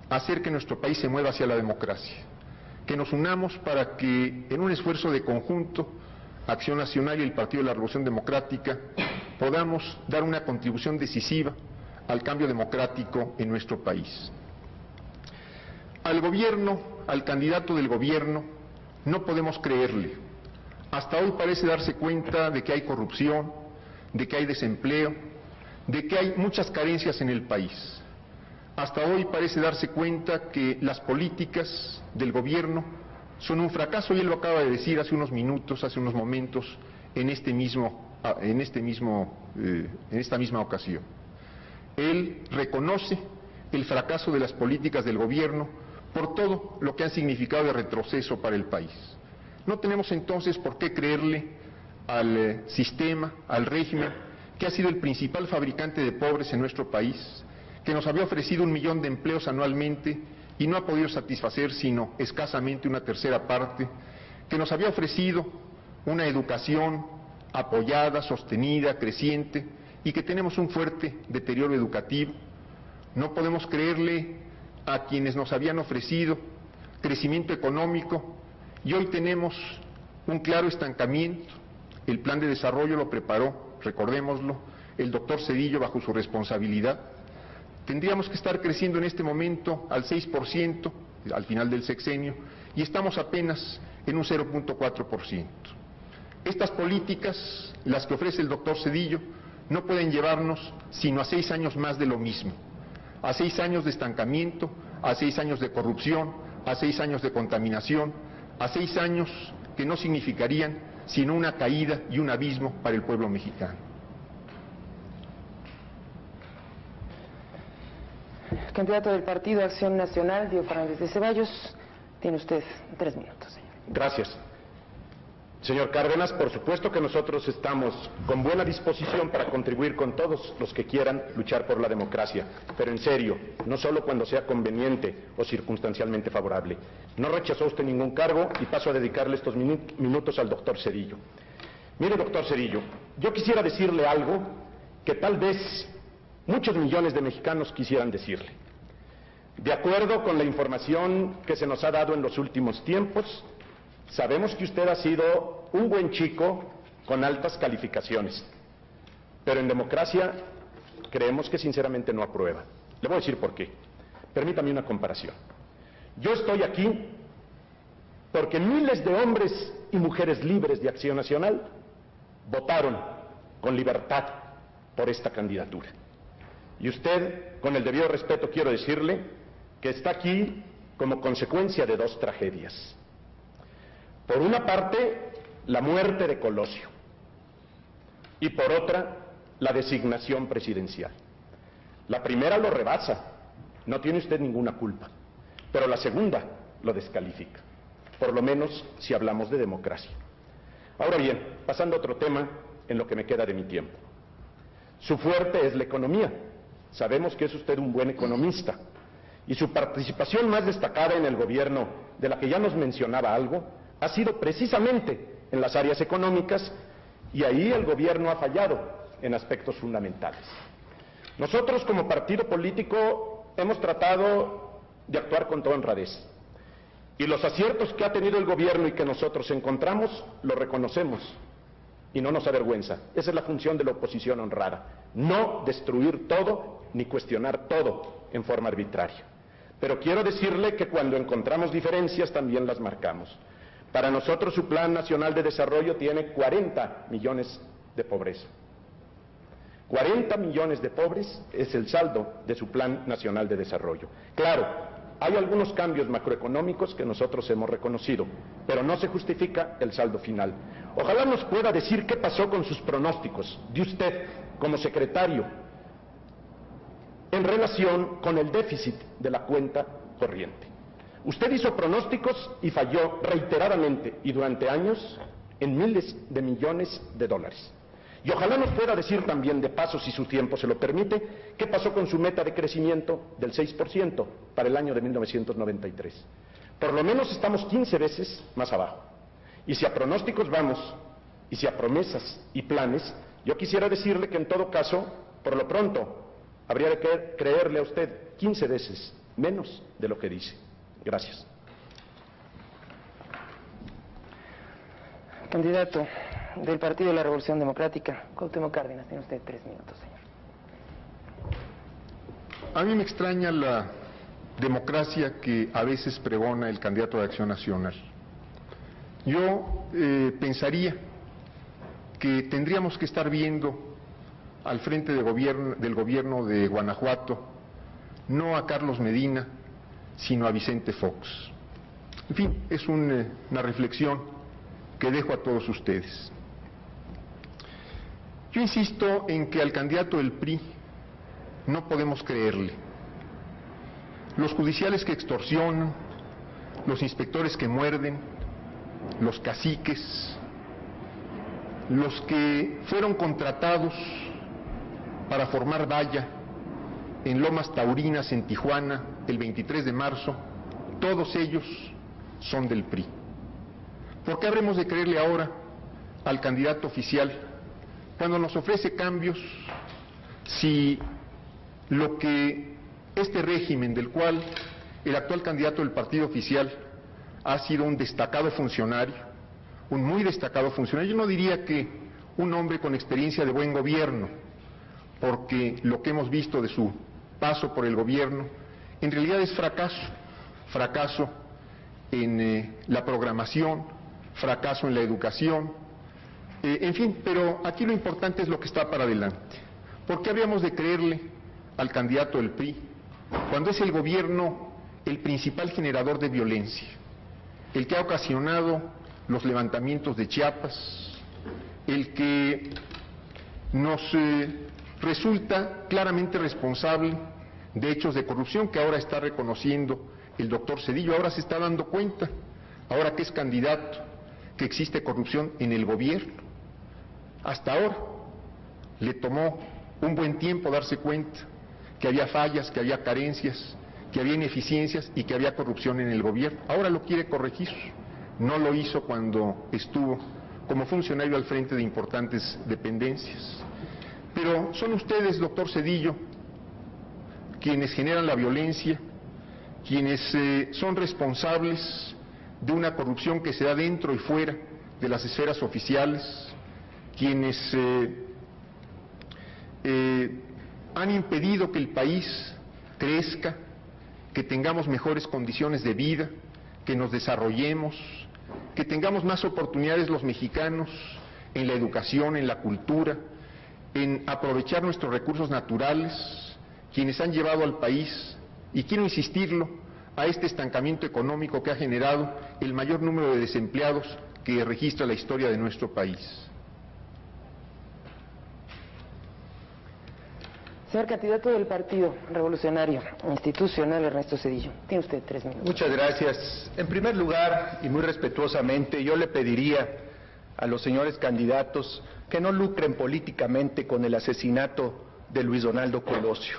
S4: hacer que nuestro país se mueva hacia la democracia, que nos unamos para que en un esfuerzo de conjunto, Acción Nacional y el Partido de la Revolución Democrática, podamos dar una contribución decisiva al cambio democrático en nuestro país. Al gobierno, al candidato del gobierno, no podemos creerle. Hasta hoy parece darse cuenta de que hay corrupción, de que hay desempleo, de que hay muchas carencias en el país. Hasta hoy parece darse cuenta que las políticas del gobierno son un fracaso, y él lo acaba de decir hace unos minutos, hace unos momentos, en esta misma ocasión. Él reconoce el fracaso de las políticas del gobierno por todo lo que han significado de retroceso para el país. No tenemos entonces por qué creerle al sistema, al régimen, que ha sido el principal fabricante de pobres en nuestro país, que nos había ofrecido 1 millón de empleos anualmente y no ha podido satisfacer sino escasamente una tercera parte, que nos había ofrecido una educación apoyada, sostenida, creciente, y que tenemos un fuerte deterioro educativo. No podemos creerle a quienes nos habían ofrecido crecimiento económico, y hoy tenemos un claro estancamiento. El plan de desarrollo lo preparó, recordémoslo, el doctor Zedillo bajo su responsabilidad. Tendríamos que estar creciendo en este momento al 6% al final del sexenio, y estamos apenas en un 0.4%. Estas políticas, las que ofrece el doctor Zedillo, no pueden llevarnos sino a 6 años más de lo mismo, a 6 años de estancamiento, a 6 años de corrupción, a 6 años de contaminación, a 6 años que no significarían sino una caída y un abismo para el pueblo mexicano.
S3: Candidato del Partido Acción Nacional, Diego Fernández de Ceballos, tiene usted 3 minutos, señor.
S5: Gracias. Señor Cárdenas, por supuesto que nosotros estamos con buena disposición para contribuir con todos los que quieran luchar por la democracia, pero en serio, no solo cuando sea conveniente o circunstancialmente favorable. No rechazó usted ningún cargo, y paso a dedicarle estos minutos al doctor Zedillo. Mire, doctor Zedillo, yo quisiera decirle algo que tal vez muchos millones de mexicanos quisieran decirle. De acuerdo con la información que se nos ha dado en los últimos tiempos, sabemos que usted ha sido un buen chico con altas calificaciones, pero en democracia creemos que sinceramente no aprueba. Le voy a decir por qué. Permítame una comparación. Yo estoy aquí porque miles de hombres y mujeres libres de Acción Nacional votaron con libertad por esta candidatura. Y usted, con el debido respeto, quiero decirle que está aquí como consecuencia de 2 tragedias. Por una parte, la muerte de Colosio, y por otra, la designación presidencial. La primera lo rebasa, no tiene usted ninguna culpa, pero la segunda lo descalifica, por lo menos si hablamos de democracia. Ahora bien, pasando a otro tema en lo que me queda de mi tiempo. Su fuerte es la economía. Sabemos que es usted un buen economista, Y su participación más destacada en el gobierno, de la que ya nos mencionaba algo, ha sido precisamente en las áreas económicas, y ahí el gobierno ha fallado en aspectos fundamentales. Nosotros, como partido político, hemos tratado de actuar con toda honradez. Y los aciertos que ha tenido el gobierno y que nosotros encontramos, los reconocemos y no nos avergüenza. Esa es la función de la oposición honrada, no destruir todo ni cuestionar todo en forma arbitraria. Pero quiero decirle que cuando encontramos diferencias también las marcamos. Para nosotros su Plan Nacional de Desarrollo tiene 40 millones de pobreza. 40 millones de pobres es el saldo de su Plan Nacional de Desarrollo. Claro, hay algunos cambios macroeconómicos que nosotros hemos reconocido, pero no se justifica el saldo final. Ojalá nos pueda decir qué pasó con sus pronósticos de usted como secretario en relación con el déficit de la cuenta corriente. Usted hizo pronósticos y falló reiteradamente y durante años en miles de millones de dólares. Y ojalá nos pueda decir también, de paso, si su tiempo se lo permite, qué pasó con su meta de crecimiento del 6% para el año de 1993. Por lo menos estamos 15 veces más abajo. Y si a pronósticos vamos, y si a promesas y planes, yo quisiera decirle que en todo caso, por lo pronto, habría de creerle a usted 15 veces menos de lo que dice. Gracias.
S3: Candidato del Partido de la Revolución Democrática, Cuauhtémoc Cárdenas, tiene usted 3 minutos, señor.
S4: A mí me extraña la democracia que a veces pregona el candidato de Acción Nacional. Yo pensaría que tendríamos que estar viendo al frente del gobierno de Guanajuato, no a Carlos Medina, sino a Vicente Fox. En fin, es una reflexión que dejo a todos ustedes. Yo insisto en que al candidato del PRI no podemos creerle. Los judiciales que extorsionan, los inspectores que muerden, los caciques, los que fueron contratados para formar valla en Lomas Taurinas, en Tijuana, el 23 de marzo, todos ellos son del PRI. ¿Por qué habremos de creerle ahora al candidato oficial cuando nos ofrece cambios si lo que este régimen del cual el actual candidato del partido oficial ha sido un destacado funcionario, un muy destacado funcionario, yo no diría que un hombre con experiencia de buen gobierno, porque lo que hemos visto de su paso por el gobierno en realidad es fracaso en la programación, fracaso en la educación, en fin, pero aquí lo importante es lo que está para adelante. ¿Por qué habríamos de creerle al candidato del PRI cuando es el gobierno el principal generador de violencia, el que ha ocasionado los levantamientos de Chiapas, el que nos resulta claramente responsable de hechos de corrupción que ahora está reconociendo el doctor Zedillo, ahora se está dando cuenta, ahora que es candidato, que existe corrupción en el gobierno? Hasta ahora le tomó un buen tiempo darse cuenta que había fallas, que había carencias, que había ineficiencias y que había corrupción en el gobierno. Ahora lo quiere corregir. No lo hizo cuando estuvo como funcionario al frente de importantes dependencias. Pero son ustedes, doctor Zedillo, quienes generan la violencia, quienes son responsables de una corrupción que se da dentro y fuera de las esferas oficiales, quienes han impedido que el país crezca, que tengamos mejores condiciones de vida, que nos desarrollemos, que tengamos más oportunidades los mexicanos en la educación, en la cultura, en aprovechar nuestros recursos naturales, quienes han llevado al país, y quiero insistirlo, a este estancamiento económico que ha generado el mayor número de desempleados que registra la historia de nuestro país.
S3: Señor candidato del Partido Revolucionario Institucional, Ernesto Zedillo, tiene usted 3 minutos.
S1: Muchas gracias. En primer lugar, y muy respetuosamente, yo le pediría a los señores candidatos que no lucren políticamente con el asesinato de Luis Donaldo Colosio.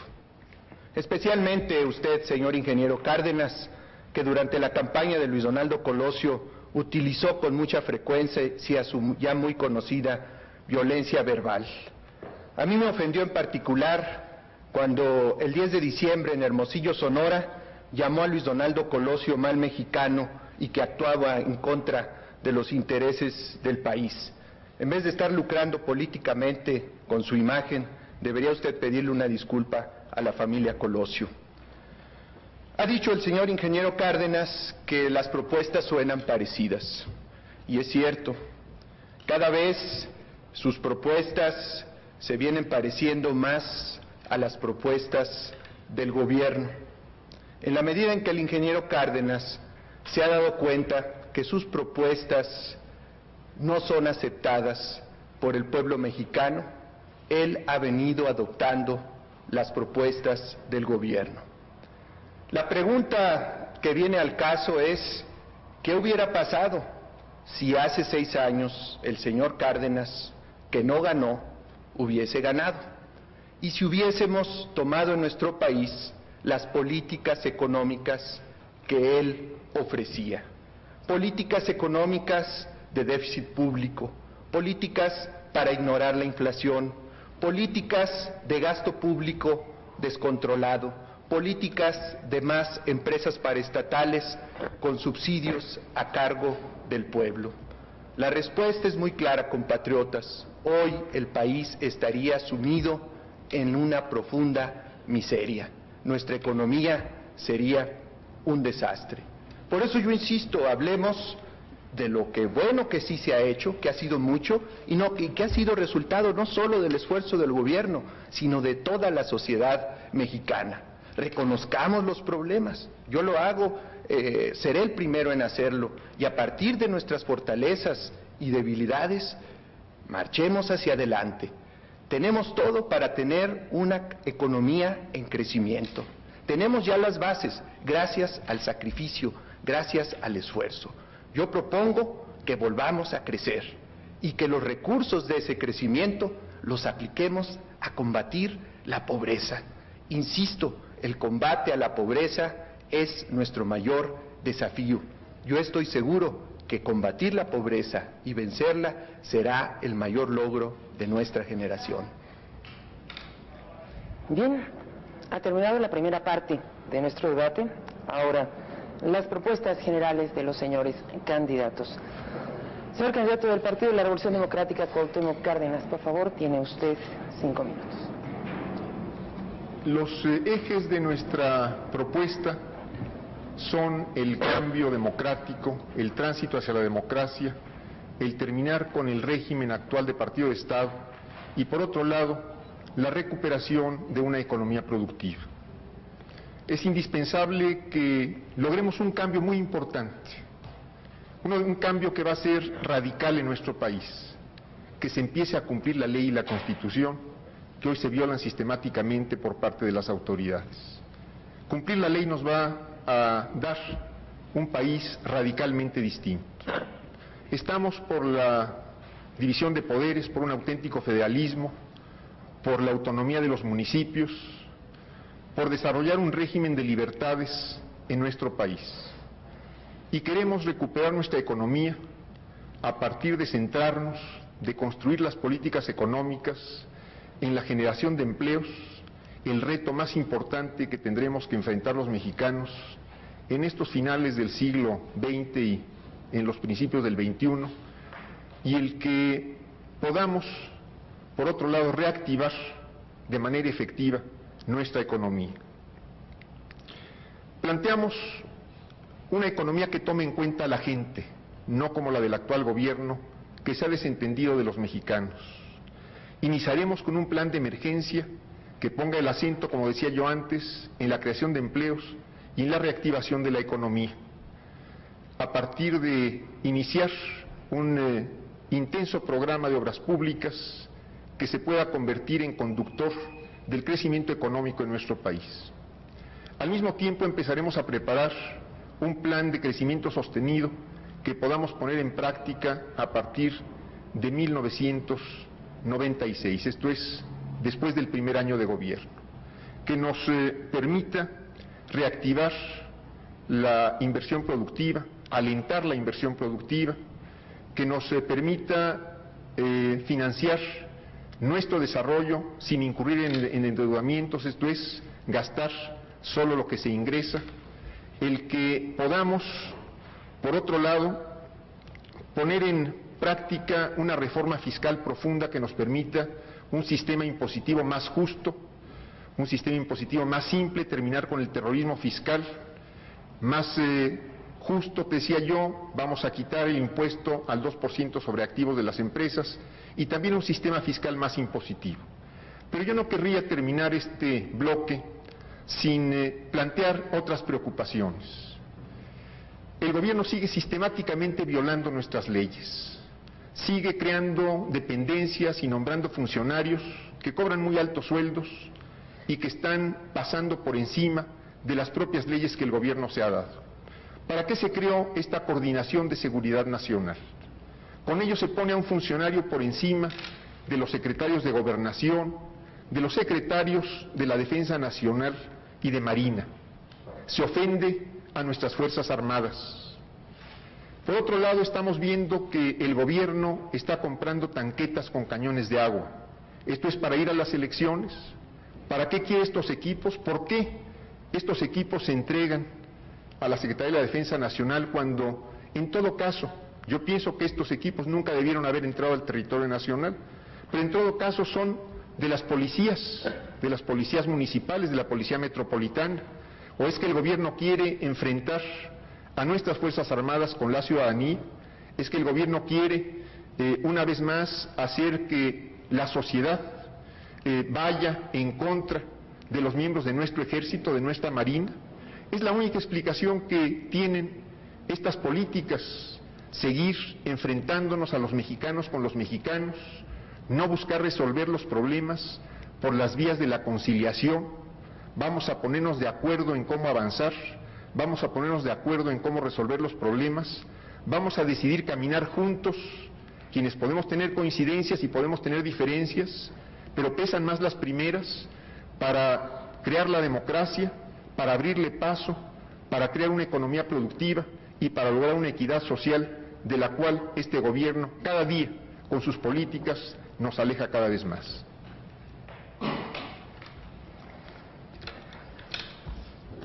S1: especialmente usted, señor ingeniero Cárdenas, que durante la campaña de Luis Donaldo Colosio utilizó con mucha frecuencia su ya muy conocida violencia verbal. A mí me ofendió en particular cuando el 10 de diciembre en Hermosillo, Sonora, llamó a Luis Donaldo Colosio mal mexicano y que actuaba en contra de los intereses del país. En vez de estar lucrando políticamente con su imagen, debería usted pedirle una disculpa a la familia Colosio. Ha dicho el señor ingeniero Cárdenas que las propuestas suenan parecidas, y es cierto, cada vez sus propuestas se vienen pareciendo más a las propuestas del gobierno, en la medida en que el ingeniero Cárdenas se ha dado cuenta que sus propuestas no son aceptadas por el pueblo mexicano. Él ha venido adoptando las propuestas del gobierno. La pregunta que viene al caso es, ¿qué hubiera pasado si hace 6 años el señor Cárdenas, que no ganó, hubiese ganado? Y si hubiésemos tomado en nuestro país las políticas económicas que él ofrecía. Políticas económicas de déficit público, políticas para ignorar la inflación, políticas de gasto público descontrolado, políticas de más empresas paraestatales con subsidios a cargo del pueblo. La respuesta es muy clara, compatriotas. Hoy el país estaría sumido en una profunda miseria. Nuestra economía sería un desastre. Por eso yo insisto, hablemos de lo que bueno que sí se ha hecho, que ha sido mucho, y que ha sido resultado no solo del esfuerzo del gobierno, sino de toda la sociedad mexicana. Reconozcamos los problemas, yo lo hago, seré el primero en hacerlo, y a partir de nuestras fortalezas y debilidades, marchemos hacia adelante. Tenemos todo para tener una economía en crecimiento. Tenemos ya las bases, gracias al sacrificio, gracias al esfuerzo. Yo propongo que volvamos a crecer y que los recursos de ese crecimiento los apliquemos a combatir la pobreza. Insisto, el combate a la pobreza es nuestro mayor desafío. Yo estoy seguro que combatir la pobreza y vencerla será el mayor logro de nuestra generación.
S3: Bien, ha terminado la primera parte de nuestro debate. Ahora, las propuestas generales de los señores candidatos. Señor candidato del Partido de la Revolución Democrática, Cuauhtémoc Cárdenas, por favor, tiene usted 5 minutos.
S4: Los ejes de nuestra propuesta son el cambio democrático, el tránsito hacia la democracia, el terminar con el régimen actual de partido de Estado y, por otro lado, la recuperación de una economía productiva. Es indispensable que logremos un cambio muy importante, un cambio que va a ser radical en nuestro país, que se empiece a cumplir la ley y la Constitución, que hoy se violan sistemáticamente por parte de las autoridades. Cumplir la ley nos va a dar un país radicalmente distinto. Estamos por la división de poderes, por un auténtico federalismo, por la autonomía de los municipios, por desarrollar un régimen de libertades en nuestro país. Y queremos recuperar nuestra economía a partir de centrarnos, de construir las políticas económicas en la generación de empleos, el reto más importante que tendremos que enfrentar los mexicanos en estos finales del siglo XX y en los principios del XXI, y el que podamos, por otro lado, reactivar de manera efectiva nuestra economía. Planteamos una economía que tome en cuenta a la gente, no como la del actual gobierno, que se ha desentendido de los mexicanos. Iniciaremos con un plan de emergencia que ponga el acento, como decía yo antes, en la creación de empleos y en la reactivación de la economía, a partir de iniciar un intenso programa de obras públicas que se pueda convertir en conductor del crecimiento económico en nuestro país. Al mismo tiempo empezaremos a preparar un plan de crecimiento sostenido que podamos poner en práctica a partir de 1996, esto es, después del primer año de gobierno. que nos permita reactivar la inversión productiva, alentar la inversión productiva, que nos permita financiar nuestro desarrollo sin incurrir en endeudamientos, esto es, gastar solo lo que se ingresa, el que podamos, por otro lado, poner en práctica una reforma fiscal profunda que nos permita un sistema impositivo más justo, un sistema impositivo más simple, terminar con el terrorismo fiscal, más justo, te decía yo, vamos a quitar el impuesto al 2% sobre activos de las empresas y también un sistema fiscal más impositivo. Pero yo no querría terminar este bloque sin plantear otras preocupaciones. El gobierno sigue sistemáticamente violando nuestras leyes, sigue creando dependencias y nombrando funcionarios que cobran muy altos sueldos y que están pasando por encima de las propias leyes que el gobierno se ha dado. ¿Para qué se creó esta coordinación de seguridad nacional? Con ello se pone a un funcionario por encima de los secretarios de Gobernación, de los secretarios de la Defensa Nacional y de Marina. Se ofende a nuestras Fuerzas Armadas. Por otro lado, estamos viendo que el gobierno está comprando tanquetas con cañones de agua. ¿Esto es para ir a las elecciones? ¿Para qué quiere estos equipos? ¿Por qué estos equipos se entregan a la Secretaría de la Defensa Nacional cuando, en todo caso, yo pienso que estos equipos nunca debieron haber entrado al territorio nacional, pero en todo caso son de las policías municipales, de la Policía Metropolitana? ¿O es que el gobierno quiere enfrentar a nuestras Fuerzas Armadas con la ciudadanía? ¿Es que el gobierno quiere, una vez más, hacer que la sociedad vaya en contra de los miembros de nuestro ejército, de nuestra marina? Es la única explicación que tienen estas políticas, seguir enfrentándonos a los mexicanos con los mexicanos, no buscar resolver los problemas por las vías de la conciliación. Vamos a ponernos de acuerdo en cómo avanzar, vamos a ponernos de acuerdo en cómo resolver los problemas, vamos a decidir caminar juntos, quienes podemos tener coincidencias y podemos tener diferencias, pero pesan más las primeras, para crear la democracia, para abrirle paso, para crear una economía productiva y para lograr una equidad social de la cual este gobierno cada día con sus políticas nos aleja cada vez más.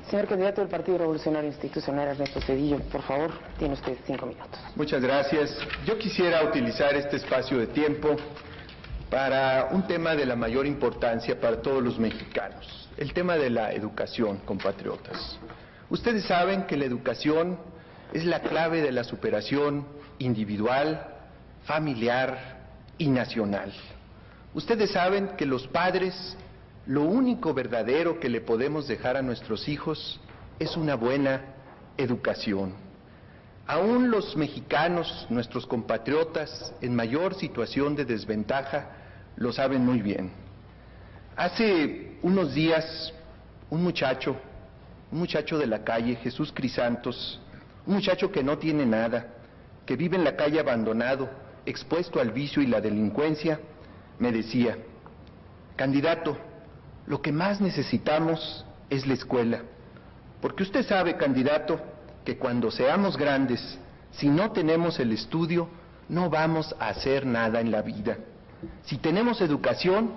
S3: Señor candidato del Partido Revolucionario Institucional, Ernesto Zedillo, por favor, tiene usted 5 minutos.
S1: Muchas gracias. Yo quisiera utilizar este espacio de tiempo para un tema de la mayor importancia para todos los mexicanos, el tema de la educación, compatriotas. Ustedes saben que la educación es la clave de la superación individual, familiar y nacional. Ustedes saben que los padres, lo único verdadero que le podemos dejar a nuestros hijos es una buena educación. Aún los mexicanos, nuestros compatriotas en mayor situación de desventaja, lo saben muy bien. Hace unos días, un muchacho de la calle, Jesús Crisantos, un muchacho que no tiene nada, que vive en la calle abandonado, expuesto al vicio y la delincuencia, me decía: candidato, lo que más necesitamos es la escuela, porque usted sabe, candidato, que cuando seamos grandes, si no tenemos el estudio, no vamos a hacer nada en la vida. Si tenemos educación,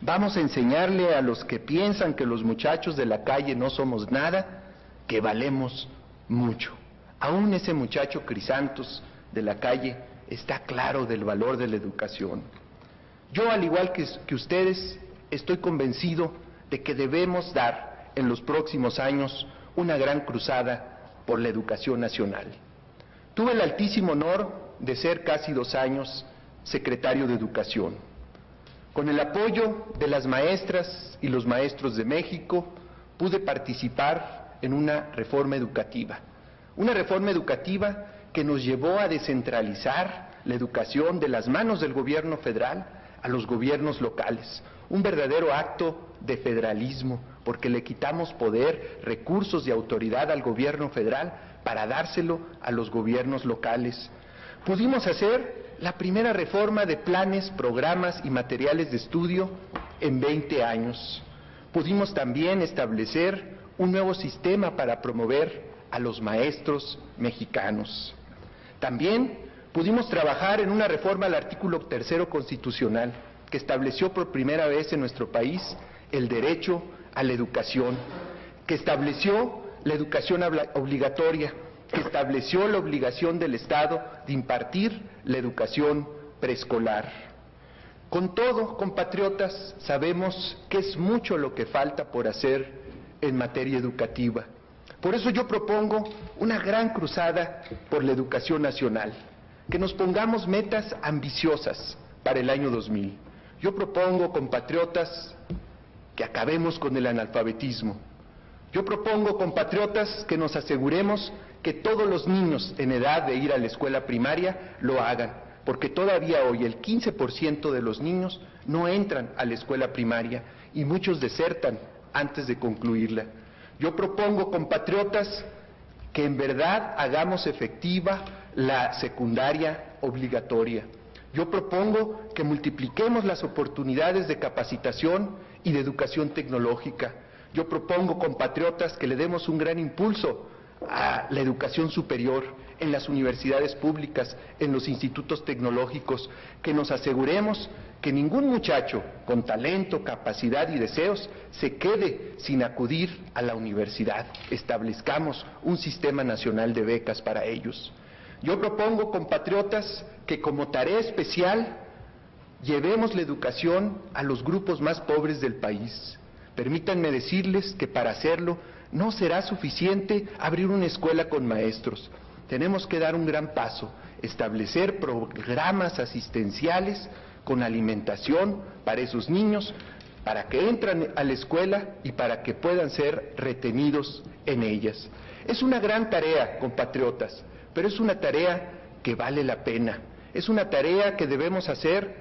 S1: vamos a enseñarle a los que piensan que los muchachos de la calle no somos nada, que valemos mucho. Aún ese muchacho Crisantos de la calle está claro del valor de la educación. Yo, al igual que ustedes, estoy convencido de que debemos dar en los próximos años una gran cruzada por la educación nacional. Tuve el altísimo honor de ser casi 2 años secretario de Educación. Con el apoyo de las maestras y los maestros de México, pude participar en una reforma educativa que nos llevó a descentralizar la educación de las manos del gobierno federal a los gobiernos locales. Un verdadero acto de federalismo, porque le quitamos poder, recursos y autoridad al gobierno federal para dárselo a los gobiernos locales. Pudimos hacer la primera reforma de planes, programas y materiales de estudio en 20 años. Pudimos también establecer un nuevo sistema para promover a los maestros mexicanos. También pudimos trabajar en una reforma al artículo 3 constitucional que estableció por primera vez en nuestro país el derecho a la educación, que estableció la educación obligatoria, que estableció la obligación del Estado de impartir la educación preescolar. Con todo, compatriotas, sabemos que es mucho lo que falta por hacer en materia educativa. Por eso yo propongo una gran cruzada por la educación nacional, que nos pongamos metas ambiciosas para el año 2000. Yo propongo, compatriotas, que acabemos con el analfabetismo. Yo propongo, compatriotas, que nos aseguremos que todos los niños en edad de ir a la escuela primaria lo hagan, porque todavía hoy el 15% de los niños no entran a la escuela primaria y muchos desertan antes de concluirla. Yo propongo, compatriotas, que en verdad hagamos efectiva la secundaria obligatoria. Yo propongo que multipliquemos las oportunidades de capacitación y de educación tecnológica. Yo propongo, compatriotas, que le demos un gran impulso a la educación superior en las universidades públicas, en los institutos tecnológicos, que nos aseguremos que ningún muchacho con talento, capacidad y deseos se quede sin acudir a la universidad. Establezcamos un sistema nacional de becas para ellos. Yo propongo, compatriotas, que como tarea especial llevemos la educación a los grupos más pobres del país. Permítanme decirles que para hacerlo no será suficiente abrir una escuela con maestros. Tenemos que dar un gran paso, establecer programas asistenciales con alimentación para esos niños, para que entren a la escuela y para que puedan ser retenidos en ellas. Es una gran tarea, compatriotas, pero es una tarea que vale la pena. Es una tarea que debemos hacer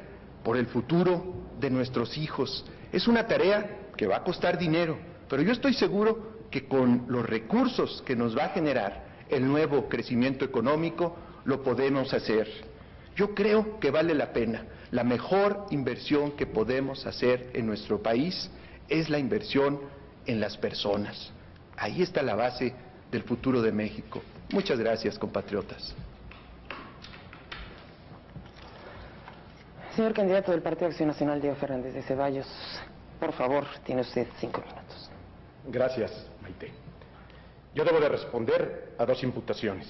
S1: por el futuro de nuestros hijos. Es una tarea que va a costar dinero, pero yo estoy seguro que con los recursos que nos va a generar el nuevo crecimiento económico, lo podemos hacer. Yo creo que vale la pena. La mejor inversión que podemos hacer en nuestro país es la inversión en las personas. Ahí está la base del futuro de México. Muchas gracias, compatriotas.
S3: Señor candidato del Partido Acción Nacional, Diego Fernández de Ceballos, por favor, tiene usted 5 minutos.
S5: Gracias, Maite. Yo debo de responder a 2 imputaciones.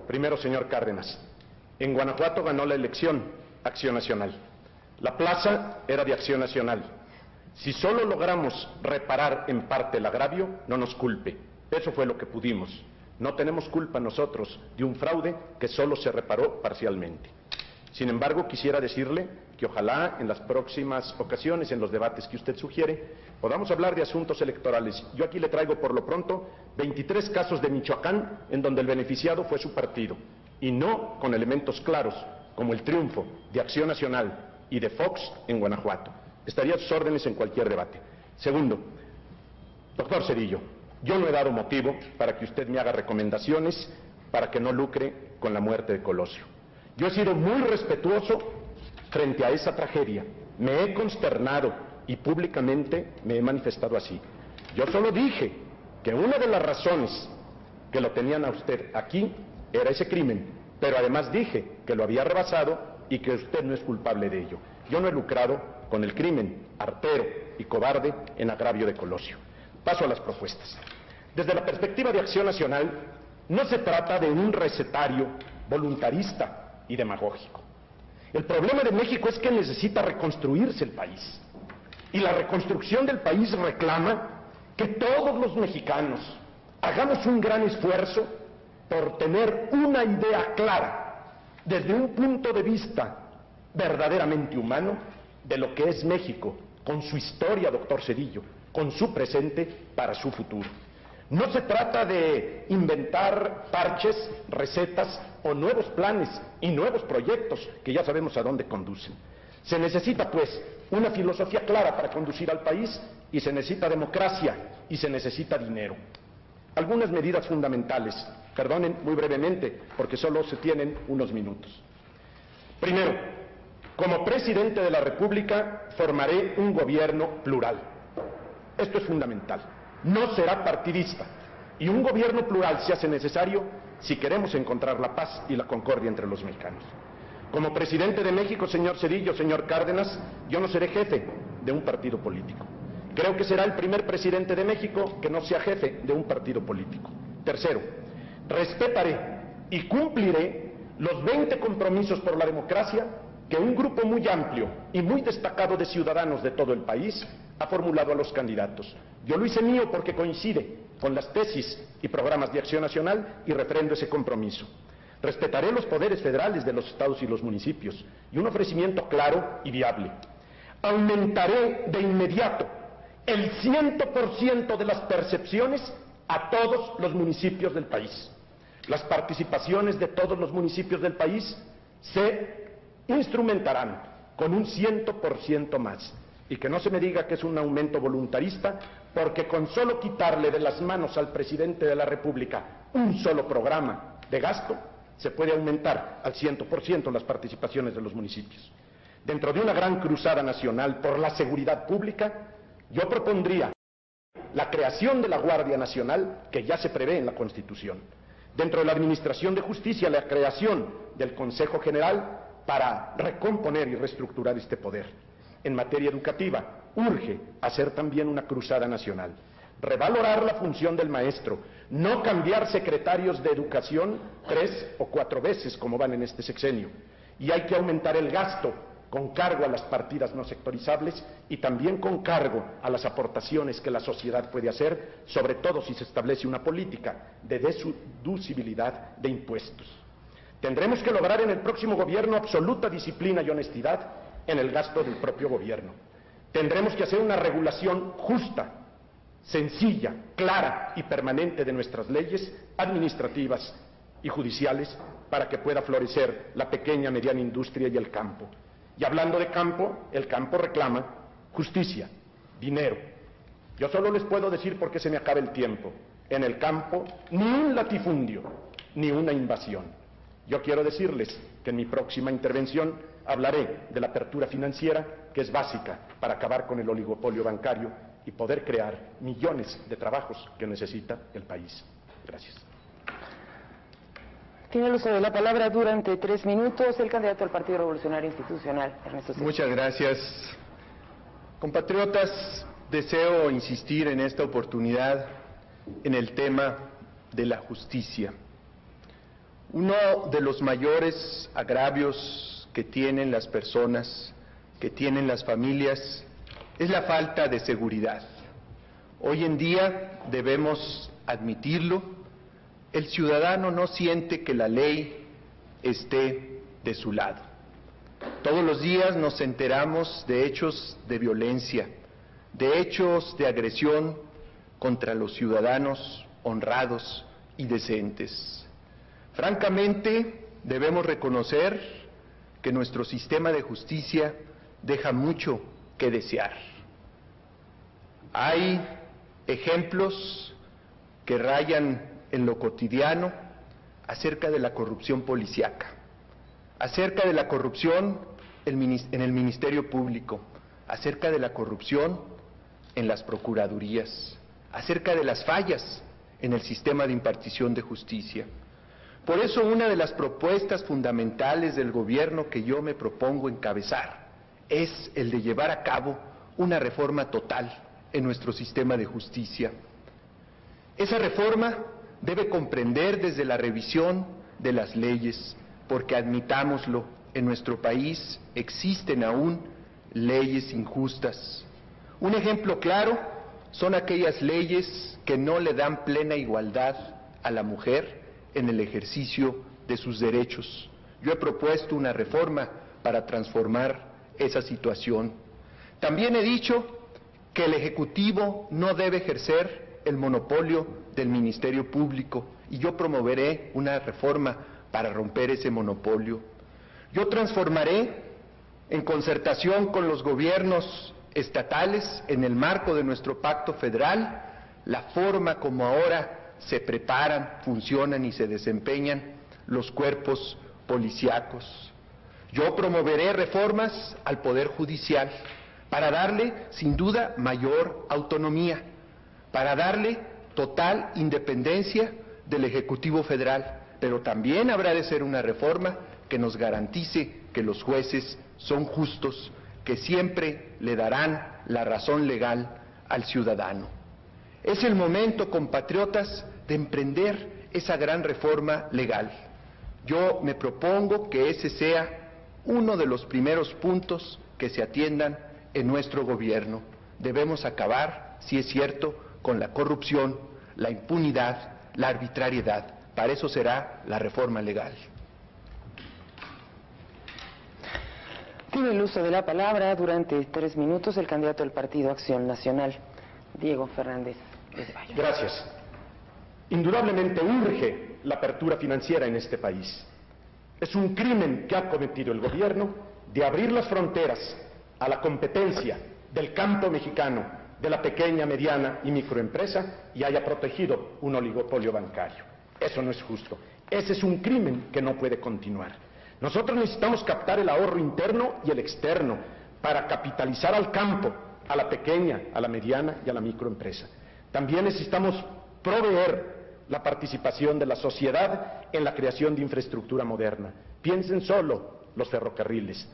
S5: Primero, señor Cárdenas, en Guanajuato ganó la elección Acción Nacional. La plaza era de Acción Nacional. Si solo logramos reparar en parte el agravio, no nos culpe. Eso fue lo que pudimos. No tenemos culpa nosotros de un fraude que solo se reparó parcialmente. Sin embargo, quisiera decirle que ojalá en las próximas ocasiones, en los debates que usted sugiere, podamos hablar de asuntos electorales. Yo aquí le traigo por lo pronto 23 casos de Michoacán en donde el beneficiado fue su partido, y no con elementos claros, como el triunfo de Acción Nacional y de Fox en Guanajuato. Estaría a sus órdenes en cualquier debate. Segundo, doctor Zedillo, yo no he dado motivo para que usted me haga recomendaciones para que no lucre con la muerte de Colosio. Yo he sido muy respetuoso frente a esa tragedia, me he consternado y públicamente me he manifestado así. Yo solo dije que una de las razones que lo tenían a usted aquí era ese crimen, pero además dije que lo había rebasado y que usted no es culpable de ello. Yo no he lucrado con el crimen artero y cobarde en agravio de Colosio. Paso a las propuestas. Desde la perspectiva de Acción Nacional, no se trata de un recetario voluntarista y demagógico. El problema de México es que necesita reconstruirse el país. Y la reconstrucción del país reclama que todos los mexicanos hagamos un gran esfuerzo por tener una idea clara, desde un punto de vista verdaderamente humano, de lo que es México, con su historia, doctor Zedillo, con su presente para su futuro. No se trata de inventar parches, recetas o nuevos planes y nuevos proyectos que ya sabemos a dónde conducen. Se necesita, pues, una filosofía clara para conducir al país y se necesita democracia y se necesita dinero. Algunas medidas fundamentales, perdonen muy brevemente porque solo se tienen unos minutos. Primero, como presidente de la República formaré un gobierno plural. Esto es fundamental. No será partidista. Y un gobierno plural se hace necesario si queremos encontrar la paz y la concordia entre los mexicanos. Como presidente de México, señor Zedillo, señor Cárdenas, yo no seré jefe de un partido político. Creo que será el primer presidente de México que no sea jefe de un partido político. Tercero, respetaré y cumpliré los 20 compromisos por la democracia que un grupo muy amplio y muy destacado de ciudadanos de todo el país ha formulado a los candidatos. Yo lo hice mío porque coincide con las tesis y programas de Acción Nacional y refrendo ese compromiso. Respetaré los poderes federales de los estados y los municipios y un ofrecimiento claro y viable. Aumentaré de inmediato el 100% de las percepciones a todos los municipios del país. Las participaciones de todos los municipios del país se instrumentarán con un 100% más. Y que no se me diga que es un aumento voluntarista, porque con solo quitarle de las manos al presidente de la República un solo programa de gasto, se puede aumentar al 100% las participaciones de los municipios. Dentro de una gran cruzada nacional por la seguridad pública, yo propondría la creación de la Guardia Nacional, que ya se prevé en la Constitución. Dentro de la Administración de Justicia, la creación del Consejo General para recomponer y reestructurar este poder. En materia educativa, urge hacer también una cruzada nacional. Revalorar la función del maestro, no cambiar secretarios de educación 3 o 4 veces como van en este sexenio. Y hay que aumentar el gasto con cargo a las partidas no sectorizables y también con cargo a las aportaciones que la sociedad puede hacer, sobre todo si se establece una política de deducibilidad de impuestos. Tendremos que lograr en el próximo gobierno absoluta disciplina y honestidad en el gasto del propio gobierno. Tendremos que hacer una regulación justa, sencilla, clara y permanente de nuestras leyes administrativas y judiciales para que pueda florecer la pequeña, mediana industria y el campo. Y hablando de campo, el campo reclama justicia, dinero. Yo solo les puedo decir, porque se me acaba el tiempo, en el campo ni un latifundio, ni una invasión. Yo quiero decirles que en mi próxima intervención hablaré de la apertura financiera, que es básica para acabar con el oligopolio bancario y poder crear millones de trabajos que necesita el país. Gracias.
S3: Tiene el uso de la palabra durante 3 minutos el candidato al Partido Revolucionario Institucional, Ernesto Zedillo.
S1: Muchas gracias. Compatriotas, deseo insistir en esta oportunidad en el tema de la justicia. Uno de los mayores agravios que tienen las personas, que tienen las familias, es la falta de seguridad. Hoy en día, debemos admitirlo, el ciudadano no siente que la ley esté de su lado. Todos los días nos enteramos de hechos de violencia, de hechos de agresión contra los ciudadanos honrados y decentes. Francamente, debemos reconocer que nuestro sistema de justicia deja mucho que desear. Hay ejemplos que rayan en lo cotidiano acerca de la corrupción policíaca, acerca de la corrupción en el Ministerio Público, acerca de la corrupción en las procuradurías, acerca de las fallas en el sistema de impartición de justicia. Por eso, una de las propuestas fundamentales del gobierno que yo me propongo encabezar es el de llevar a cabo una reforma total en nuestro sistema de justicia. Esa reforma debe comprender desde la revisión de las leyes, porque admitámoslo, en nuestro país existen aún leyes injustas. Un ejemplo claro son aquellas leyes que no le dan plena igualdad a la mujer en el ejercicio de sus derechos. Yo he propuesto una reforma para transformar esa situación. También he dicho que el Ejecutivo no debe ejercer el monopolio del Ministerio Público y yo promoveré una reforma para romper ese monopolio. Yo transformaré, en concertación con los gobiernos estatales, en el marco de nuestro pacto federal, la forma como ahora se preparan, funcionan y se desempeñan los cuerpos policíacos. Yo promoveré reformas al Poder Judicial para darle, sin duda, mayor autonomía, para darle total independencia del Ejecutivo Federal, pero también habrá de ser una reforma que nos garantice que los jueces son justos, que siempre le darán la razón legal al ciudadano. Es el momento, compatriotas, de emprender esa gran reforma legal. Yo me propongo que ese sea uno de los primeros puntos que se atiendan en nuestro gobierno. Debemos acabar, si es cierto, con la corrupción, la impunidad, la arbitrariedad. Para eso será la reforma legal.
S3: Tiene el uso de la palabra durante 3 minutos el candidato del Partido Acción Nacional, Diego Fernández de Ceballos.
S5: Gracias. Indudablemente urge la apertura financiera en este país. Es un crimen que ha cometido el gobierno de abrir las fronteras a la competencia del campo mexicano, de la pequeña, mediana y microempresa, y haya protegido un oligopolio bancario. Eso no es justo. Ese es un crimen que no puede continuar. Nosotros necesitamos captar el ahorro interno y el externo para capitalizar al campo, a la pequeña, a la mediana y a la microempresa. También necesitamos proveer la participación de la sociedad en la creación de infraestructura moderna. Piensen solo los ferrocarriles,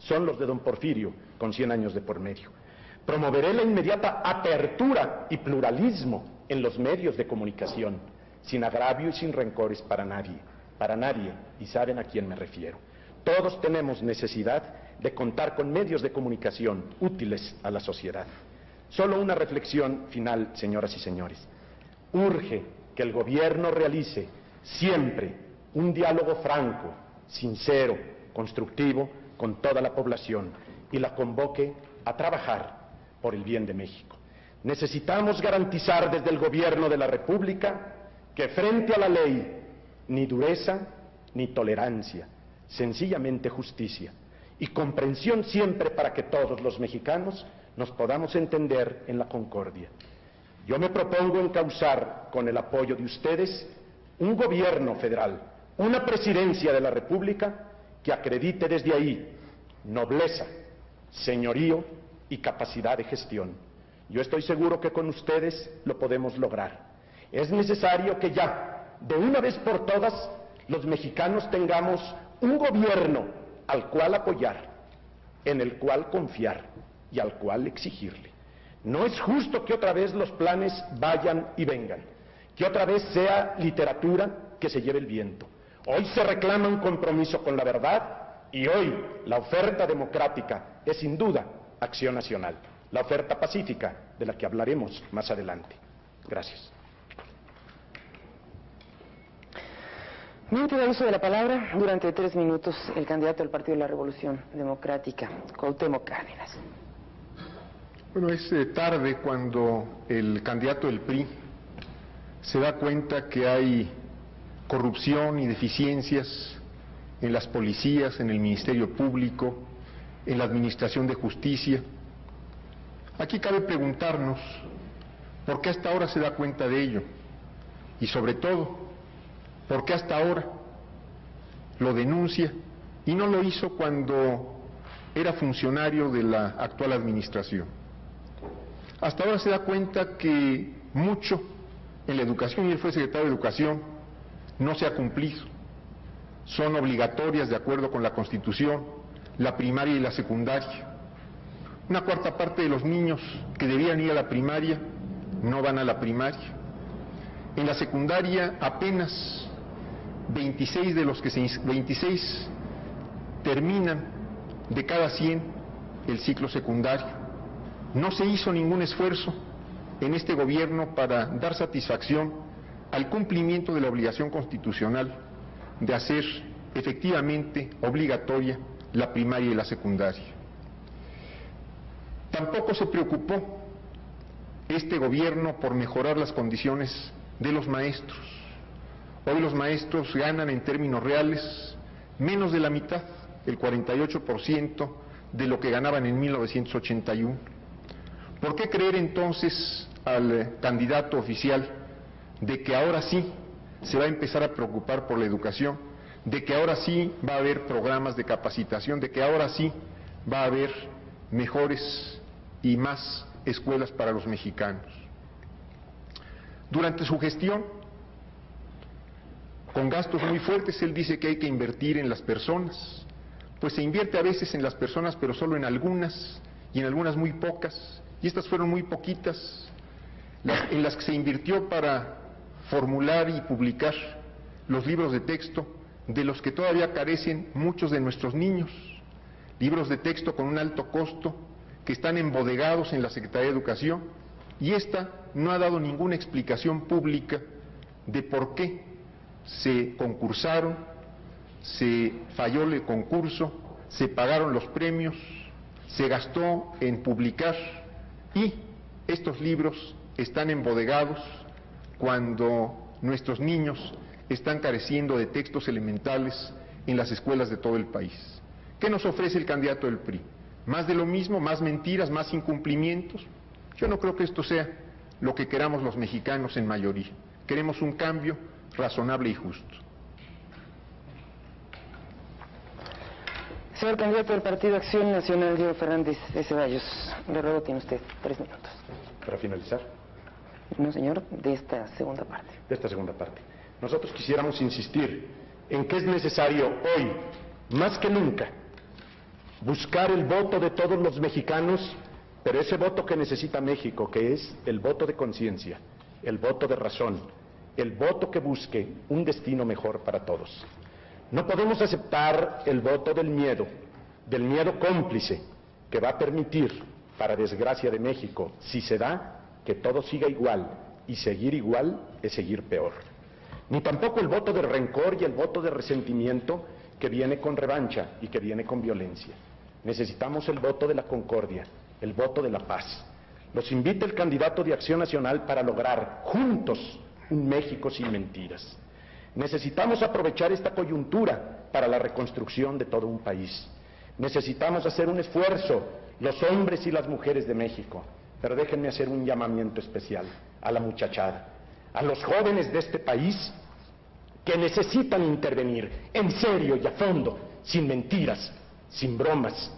S5: son los de don Porfirio, con 100 años de por medio. Promoveré la inmediata apertura y pluralismo en los medios de comunicación, sin agravio y sin rencores para nadie, y saben a quién me refiero. Todos tenemos necesidad de contar con medios de comunicación útiles a la sociedad. Solo una reflexión final, señoras y señores. Urge que el gobierno realice siempre un diálogo franco, sincero, constructivo con toda la población y la convoque a trabajar por el bien de México. Necesitamos garantizar desde el gobierno de la República que frente a la ley ni dureza ni tolerancia, sencillamente justicia y comprensión siempre para que todos los mexicanos nos podamos entender en la concordia. Yo me propongo encauzar con el apoyo de ustedes un gobierno federal, una presidencia de la República que acredite desde ahí nobleza, señorío y capacidad de gestión. Yo estoy seguro que con ustedes lo podemos lograr. Es necesario que ya, de una vez por todas, los mexicanos tengamos un gobierno al cual apoyar, en el cual confiar y al cual exigirle. No es justo que otra vez los planes vayan y vengan, que otra vez sea literatura que se lleve el viento. Hoy se reclama un compromiso con la verdad y hoy la oferta democrática es sin duda Acción Nacional, la oferta pacífica de la que hablaremos más adelante. Gracias.
S3: No tiene uso de la palabra durante 3 minutos el candidato del Partido de la Revolución Democrática, Cuauhtémoc Cárdenas.
S4: Bueno, es tarde cuando el candidato del PRI se da cuenta que hay corrupción y deficiencias en las policías, en el Ministerio Público, en la Administración de Justicia. Aquí cabe preguntarnos por qué hasta ahora se da cuenta de ello y sobre todo, por qué hasta ahora lo denuncia y no lo hizo cuando era funcionario de la actual administración. Hasta ahora se da cuenta que mucho en la educación, y él fue secretario de Educación, no se ha cumplido. Son obligatorias, de acuerdo con la Constitución, la primaria y la secundaria. Una cuarta parte de los niños que debían ir a la primaria no van a la primaria. En la secundaria apenas 26 de los que 26 terminan de cada 100 el ciclo secundario. No se hizo ningún esfuerzo en este gobierno para dar satisfacción al cumplimiento de la obligación constitucional de hacer efectivamente obligatoria la primaria y la secundaria. Tampoco se preocupó este gobierno por mejorar las condiciones de los maestros. Hoy los maestros ganan en términos reales menos de la mitad, el 48% de lo que ganaban en 1981. ¿Por qué creer entonces al candidato oficial de que ahora sí se va a empezar a preocupar por la educación, de que ahora sí va a haber programas de capacitación, de que ahora sí va a haber mejores y más escuelas para los mexicanos. Durante su gestión, con gastos muy fuertes, él dice que hay que invertir en las personas. Pues se invierte a veces en las personas, pero solo en algunas, y en algunas muy pocas, y estas fueron muy poquitas, en las que se invirtió para formular y publicar los libros de texto de los que todavía carecen muchos de nuestros niños, libros de texto con un alto costo que están embodegados en la Secretaría de Educación, y esta no ha dado ninguna explicación pública de por qué se concursaron, se falló el concurso, se pagaron los premios, se gastó en publicar, y estos libros están embodegados cuando nuestros niños están careciendo de textos elementales en las escuelas de todo el país. ¿Qué nos ofrece el candidato del PRI? ¿Más de lo mismo? ¿Más mentiras? ¿Más incumplimientos? Yo no creo que esto sea lo que queramos los mexicanos en mayoría. Queremos un cambio razonable y justo.
S3: Señor candidato del Partido Acción Nacional, Diego Fernández de Ceballos, le ruego, tiene usted 3 minutos.
S5: Para finalizar.
S3: No, señor, de esta segunda parte.
S5: De esta segunda parte. Nosotros quisiéramos insistir en que es necesario hoy, más que nunca, buscar el voto de todos los mexicanos, pero ese voto que necesita México, que es el voto de conciencia, el voto de razón, el voto que busque un destino mejor para todos. No podemos aceptar el voto del miedo cómplice, que va a permitir, para desgracia de México, si se da, que todo siga igual, y seguir igual es seguir peor. Ni tampoco el voto de rencor y el voto de resentimiento que viene con revancha y que viene con violencia. Necesitamos el voto de la concordia, el voto de la paz. Los invita el candidato de Acción Nacional para lograr juntos un México sin mentiras. Necesitamos aprovechar esta coyuntura para la reconstrucción de todo un país. Necesitamos hacer un esfuerzo, los hombres y las mujeres de México, pero déjenme hacer un llamamiento especial a la muchachada, a los jóvenes de este país que necesitan intervenir en serio y a fondo, sin mentiras, sin bromas,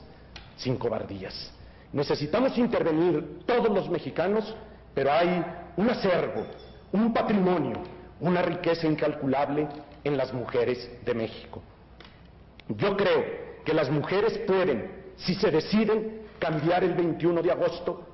S5: sin cobardías. Necesitamos intervenir todos los mexicanos, pero hay un acervo, un patrimonio, una riqueza incalculable en las mujeres de México. Yo creo que las mujeres pueden, si se deciden, cambiar el 21 de agosto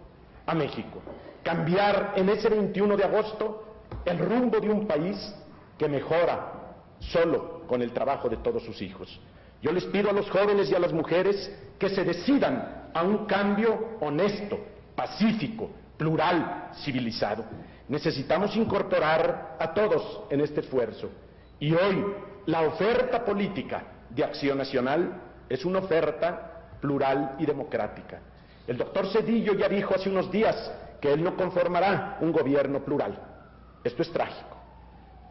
S5: a México, cambiar en ese 21 de agosto el rumbo de un país que mejora solo con el trabajo de todos sus hijos. Yo les pido a los jóvenes y a las mujeres que se decidan a un cambio honesto, pacífico, plural, civilizado. Necesitamos incorporar a todos en este esfuerzo. Y hoy la oferta política de Acción Nacional es una oferta plural y democrática. El doctor Zedillo ya dijo hace unos días que él no conformará un gobierno plural. Esto es trágico.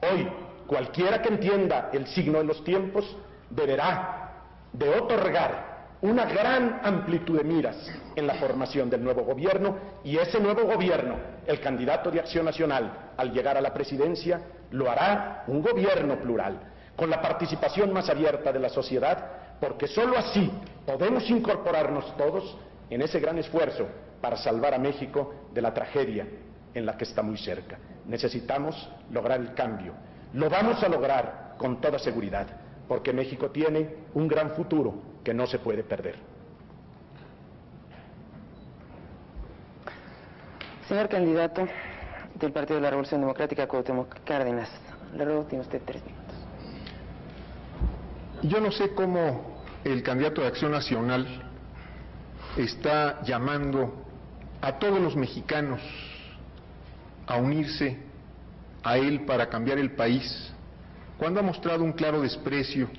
S5: Hoy, cualquiera que entienda el signo de los tiempos deberá de otorgar una gran amplitud de miras en la formación del nuevo gobierno, y ese nuevo gobierno, el candidato de Acción Nacional, al llegar a la presidencia, lo hará un gobierno plural, con la participación más abierta de la sociedad, porque sólo así podemos incorporarnos todos en ese gran esfuerzo para salvar a México de la tragedia en la que está muy cerca. Necesitamos lograr el cambio. Lo vamos a lograr con toda seguridad, porque México tiene un gran futuro que no se puede perder.
S3: Señor candidato del Partido de la Revolución Democrática, Cuauhtémoc Cárdenas, le ruego, tiene usted 3 minutos.
S4: Yo no sé cómo el candidato de Acción Nacional está llamando a todos los mexicanos a unirse a él para cambiar el país, cuando ha mostrado un claro desprecio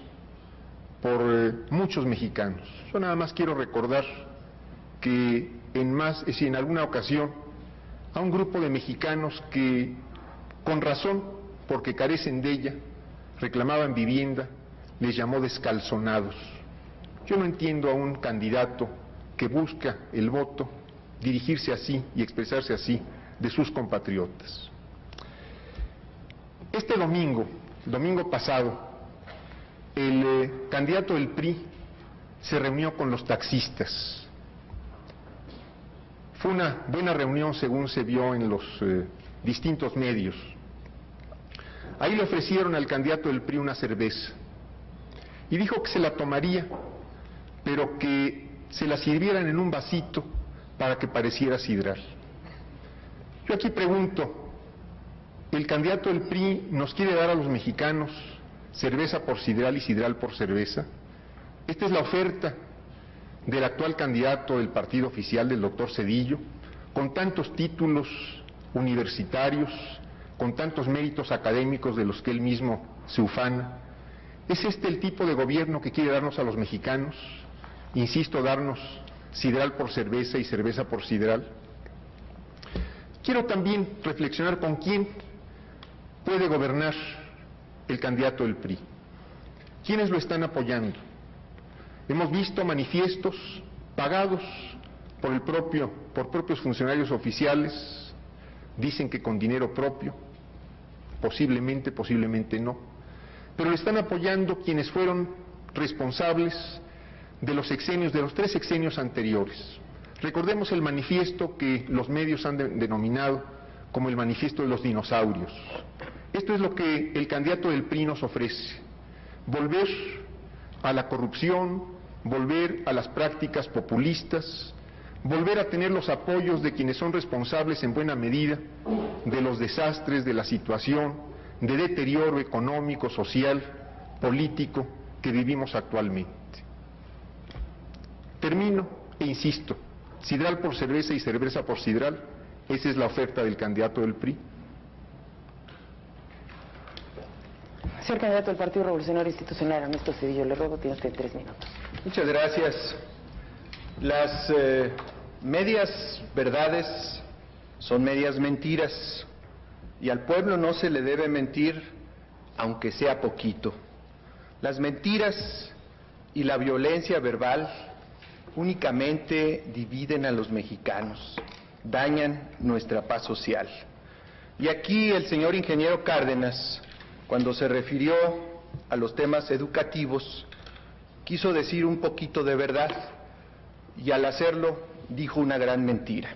S4: por muchos mexicanos. Yo nada más quiero recordar que en alguna ocasión a un grupo de mexicanos que, con razón, porque carecen de ella, reclamaban vivienda, les llamó descalzonados. Yo no entiendo a un candidato que busca el voto dirigirse así y expresarse así de sus compatriotas. Este domingo, el domingo pasado, el candidato del PRI se reunió con los taxistas. Fue una buena reunión según se vio en los distintos medios. Ahí le ofrecieron al candidato del PRI una cerveza y dijo que se la tomaría, pero que se la sirvieran en un vasito para que pareciera sidral. Yo aquí pregunto, ¿el candidato del PRI nos quiere dar a los mexicanos cerveza por sidral y sidral por cerveza? Esta es la oferta del actual candidato del partido oficial, del doctor Zedillo, con tantos títulos universitarios, con tantos méritos académicos de los que él mismo se ufana. ¿Es este el tipo de gobierno que quiere darnos a los mexicanos? Insisto, darnos sidral por cerveza y cerveza por sidral. Quiero también reflexionar con quién puede gobernar el candidato del PRI. ¿Quiénes lo están apoyando? Hemos visto manifiestos pagados por propios funcionarios oficiales, dicen que con dinero propio, posiblemente no, pero le están apoyando quienes fueron responsables de los sexenios, de los 3 sexenios anteriores. Recordemos el manifiesto que los medios han denominado como el manifiesto de los dinosaurios. Esto es lo que el candidato del PRI nos ofrece: volver a la corrupción, volver a las prácticas populistas, volver a tener los apoyos de quienes son responsables en buena medida de los desastres, de la situación de deterioro económico, social, político que vivimos actualmente. Termino e insisto, sidral por cerveza y cerveza por sidral, esa es la oferta del candidato del PRI.
S3: Señor candidato del Partido Revolucionario Institucional, Ernesto Zedillo, le ruego, tiene usted 3 minutos.
S1: Muchas gracias. Las medias verdades son medias mentiras, y al pueblo no se le debe mentir, aunque sea poquito. Las mentiras y la violencia verbal únicamente dividen a los mexicanos, dañan nuestra paz social. Y aquí el señor ingeniero Cárdenas, cuando se refirió a los temas educativos, quiso decir un poquito de verdad, y al hacerlo dijo una gran mentira.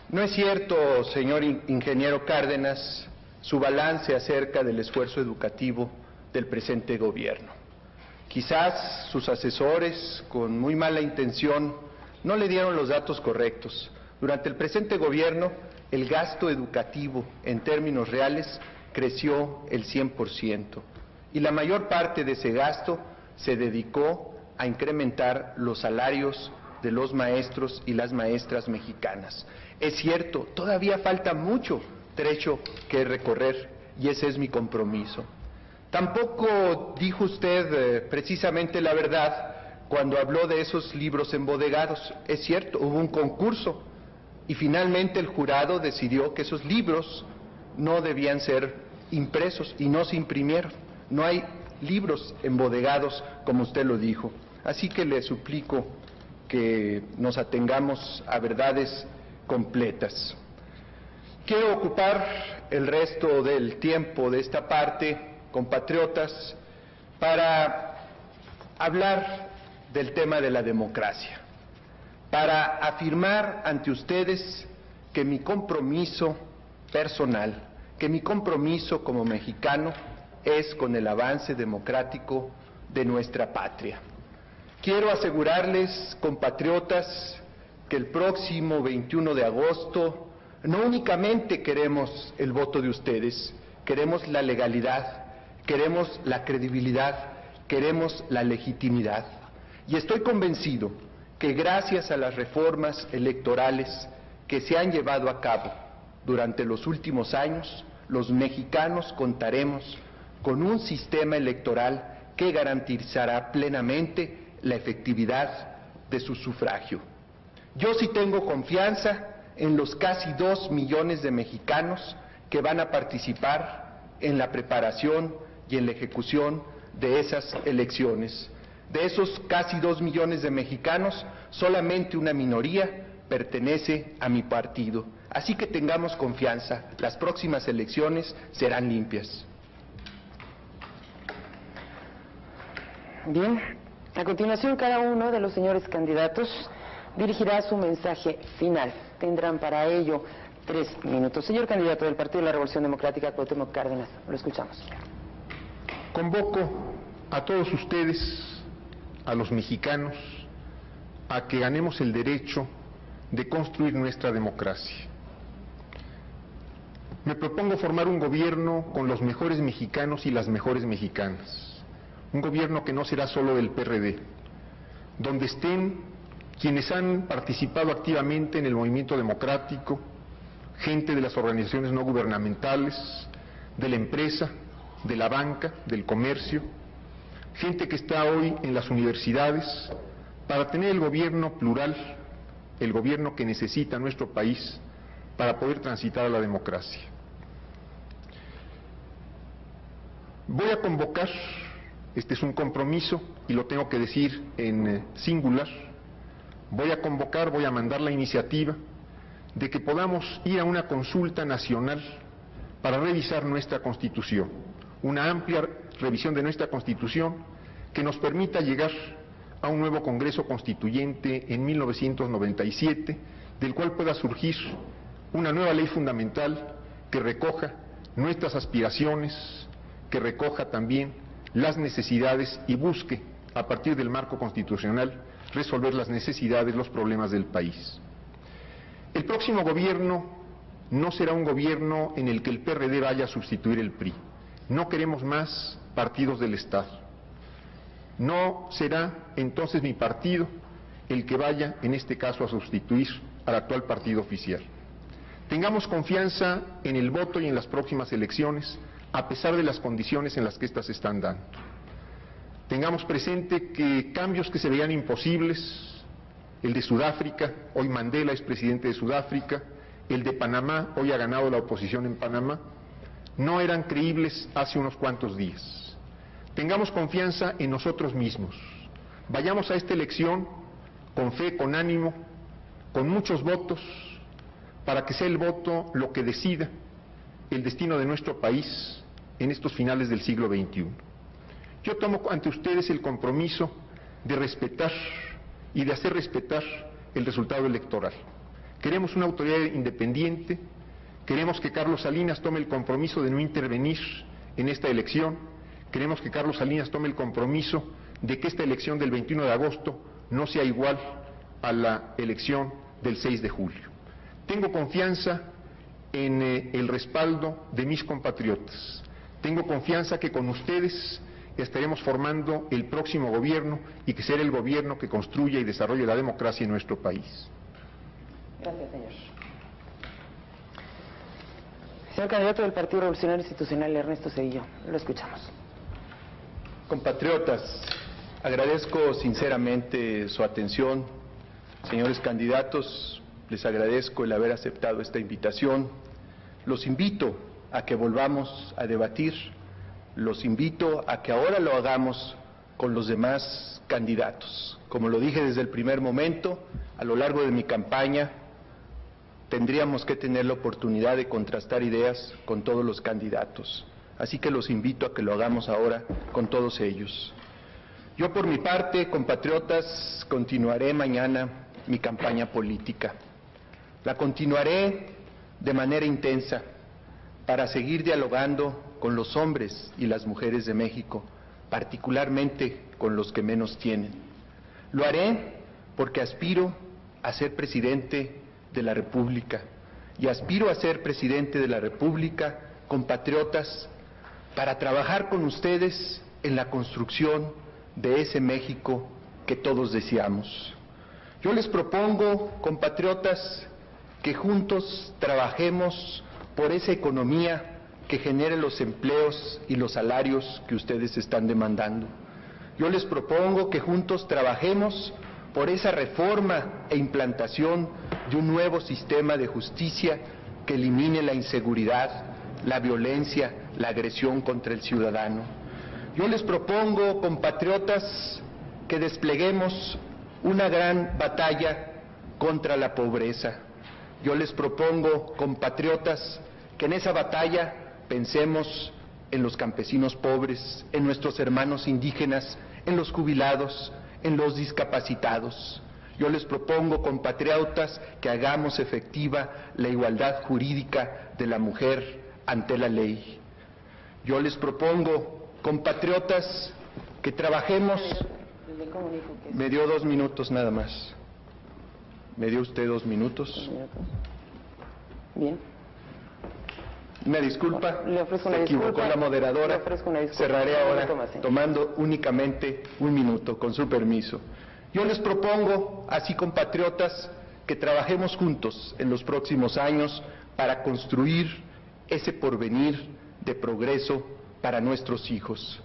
S1: No es cierto, señor ingeniero Cárdenas, su balance acerca del esfuerzo educativo del presente gobierno. Quizás sus asesores, con muy mala intención, no le dieron los datos correctos. Durante el presente gobierno, el gasto educativo en términos reales creció el 100%, y la mayor parte de ese gasto se dedicó a incrementar los salarios de los maestros y las maestras mexicanas. Es cierto, todavía falta mucho trecho que recorrer, y ese es mi compromiso. Tampoco dijo usted precisamente la verdad cuando habló de esos libros embodegados. Es cierto, hubo un concurso y finalmente el jurado decidió que esos libros no debían ser impresos y no se imprimieron. No hay libros embodegados como usted lo dijo. Así que le suplico que nos atengamos a verdades completas. Quiero ocupar el resto del tiempo de esta parte, compatriotas, para hablar del tema de la democracia, para afirmar ante ustedes que mi compromiso personal, que mi compromiso como mexicano es con el avance democrático de nuestra patria. Quiero asegurarles, compatriotas, que el próximo 21 de agosto no únicamente queremos el voto de ustedes, queremos la legalidad, queremos la credibilidad, queremos la legitimidad. Y estoy convencido que gracias a las reformas electorales que se han llevado a cabo durante los últimos años, los mexicanos contaremos con un sistema electoral que garantizará plenamente la efectividad de su sufragio. Yo sí tengo confianza en los casi 2 millones de mexicanos que van a participar en la preparación y en la ejecución de esas elecciones. De esos casi 2 millones de mexicanos, solamente una minoría pertenece a mi partido. Así que tengamos confianza, las próximas elecciones serán limpias.
S3: Bien, a continuación cada uno de los señores candidatos dirigirá su mensaje final. Tendrán para ello 3 minutos. Señor candidato del Partido de la Revolución Democrática, Cuauhtémoc Cárdenas, lo escuchamos.
S4: Convoco a todos ustedes, a los mexicanos, a que ganemos el derecho de construir nuestra democracia. Me propongo formar un gobierno con los mejores mexicanos y las mejores mexicanas. Un gobierno que no será solo del PRD, donde estén quienes han participado activamente en el movimiento democrático, gente de las organizaciones no gubernamentales, de la empresa, de la banca, del comercio, gente que está hoy en las universidades, para tener el gobierno plural, el gobierno que necesita nuestro país para poder transitar a la democracia. Voy a convocar, este es un compromiso y lo tengo que decir en singular, voy a convocar, voy a mandar la iniciativa de que podamos ir a una consulta nacional para revisar nuestra Constitución, una amplia revisión de nuestra Constitución que nos permita llegar a un nuevo Congreso Constituyente en 1997, del cual pueda surgir una nueva ley fundamental que recoja nuestras aspiraciones, que recoja también las necesidades y busque, a partir del marco constitucional, resolver las necesidades, los problemas del país. El próximo gobierno no será un gobierno en el que el PRD vaya a sustituir el PRI. No queremos más partidos del Estado. No será entonces mi partido el que vaya, en este caso, a sustituir al actual partido oficial. Tengamos confianza en el voto y en las próximas elecciones, a pesar de las condiciones en las que éstas se están dando. Tengamos presente que cambios que se veían imposibles, el de Sudáfrica, hoy Mandela es presidente de Sudáfrica, el de Panamá, hoy ha ganado la oposición en Panamá, no eran creíbles hace unos cuantos días. Tengamos confianza en nosotros mismos. Vayamos a esta elección con fe, con ánimo, con muchos votos, para que sea el voto lo que decida el destino de nuestro país en estos finales del siglo XXI. Yo tomo ante ustedes el compromiso de respetar y de hacer respetar el resultado electoral. Queremos una autoridad independiente, queremos que Carlos Salinas tome el compromiso de no intervenir en esta elección, queremos que Carlos Salinas tome el compromiso de que esta elección del 21 de agosto no sea igual a la elección del 6 de julio. Tengo confianza en el respaldo de mis compatriotas. Tengo confianza que con ustedes estaremos formando el próximo gobierno y que será el gobierno que construya y desarrolle la democracia en nuestro país.
S3: Gracias, señor. Señor candidato del Partido Revolucionario Institucional, Ernesto Zedillo, lo escuchamos.
S1: Compatriotas, agradezco sinceramente su atención. Señores candidatos, les agradezco el haber aceptado esta invitación. Los invito a que volvamos a debatir, los invito a que ahora lo hagamos con los demás candidatos. Como lo dije desde el primer momento, a lo largo de mi campaña, tendríamos que tener la oportunidad de contrastar ideas con todos los candidatos. Así que los invito a que lo hagamos ahora con todos ellos. Yo, por mi parte, compatriotas, continuaré mañana mi campaña política. La continuaré de manera intensa para seguir dialogando con los hombres y las mujeres de México, particularmente con los que menos tienen. Lo haré porque aspiro a ser presidente de la República y aspiro a ser presidente de la República, compatriotas, para trabajar con ustedes en la construcción de ese México que todos deseamos. Yo les propongo, compatriotas, que juntos trabajemos por esa economía que genere los empleos y los salarios que ustedes están demandando. Yo les propongo que juntos trabajemos por esa reforma e implantación de un nuevo sistema de justicia que elimine la inseguridad, la violencia, la agresión contra el ciudadano. Yo les propongo, compatriotas, que despleguemos una gran batalla contra la pobreza. Yo les propongo, compatriotas, que en esa batalla pensemos en los campesinos pobres, en nuestros hermanos indígenas, en los jubilados, en los discapacitados. Yo les propongo, compatriotas, que hagamos efectiva la igualdad jurídica de la mujer ante la ley. Yo les propongo, compatriotas, que trabajemos... Me dio 2 minutos nada más. ¿Me dio usted 2 minutos?
S3: Bien.
S1: Me disculpa,
S3: le ofrezco una
S1: se equivocó
S3: disculpa,
S1: la moderadora.
S3: le ofrezco una disculpa.
S1: Cerraré ahora
S3: Tomás,
S1: tomando únicamente 1 minuto, con su permiso. Yo les propongo, así compatriotas, que trabajemos juntos en los próximos años para construir ese porvenir de progreso para nuestros hijos.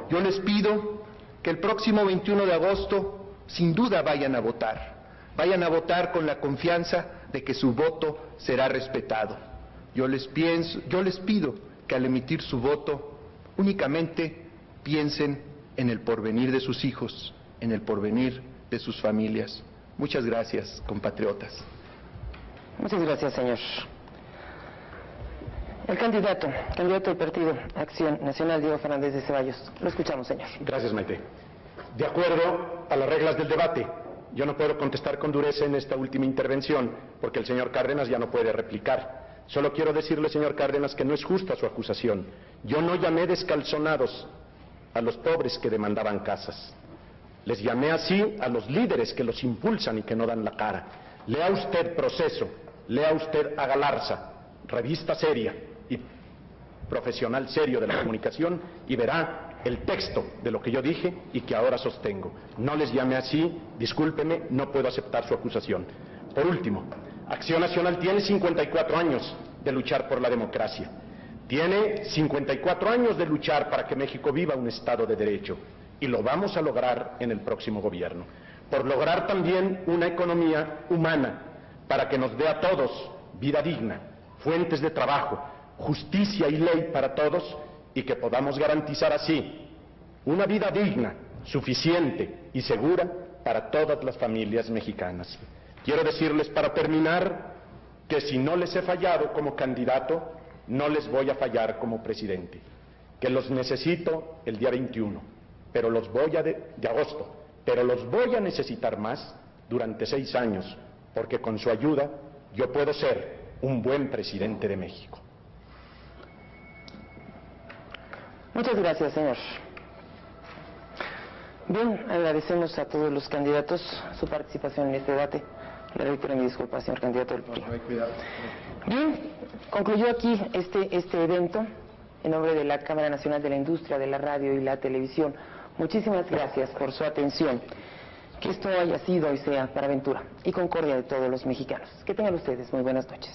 S1: Yo les pido que el próximo 21 de agosto, sin duda, vayan a votar con la confianza de que su voto será respetado. Yo les pido que al emitir su voto únicamente piensen en el porvenir de sus hijos, en el porvenir de sus familias. Muchas gracias, compatriotas.
S3: Muchas gracias, señor. El candidato del Partido Acción Nacional, Diego Fernández de Ceballos. Lo escuchamos, señor.
S5: Gracias, Maite. De acuerdo a las reglas del debate, yo no puedo contestar con dureza en esta última intervención, porque el señor Cárdenas ya no puede replicar. Solo quiero decirle, señor Cárdenas, que no es justa su acusación. Yo no llamé descalzonados a los pobres que demandaban casas. Les llamé así a los líderes que los impulsan y que no dan la cara. Lea usted Proceso, lea usted a Galarza, revista seria y profesional serio de la comunicación, y verá el texto de lo que yo dije y que ahora sostengo. No les llamé así, discúlpeme, no puedo aceptar su acusación. Por último, Acción Nacional tiene 54 años de luchar por la democracia. Tiene 54 años de luchar para que México viva un Estado de Derecho. Y lo vamos a lograr en el próximo gobierno. Por lograr también una economía humana, para que nos dé a todos vida digna, fuentes de trabajo, justicia y ley para todos, y que podamos garantizar así una vida digna, suficiente y segura para todas las familias mexicanas. Quiero decirles para terminar que si no les he fallado como candidato, no les voy a fallar como presidente, que los necesito el día 21, pero los voy de agosto, pero los voy a necesitar más durante 6 años, porque con su ayuda yo puedo ser un buen presidente de México.
S3: Muchas gracias, señor. Bien, agradecemos a todos los candidatos su participación en este debate. Le reitero mi disculpa, señor candidato del PRI. Bien, concluyó aquí este evento en nombre de la Cámara Nacional de la Industria de la Radio y la Televisión. Muchísimas gracias por su atención. Que esto haya sido y sea para aventura y concordia de todos los mexicanos. Que tengan ustedes muy buenas noches.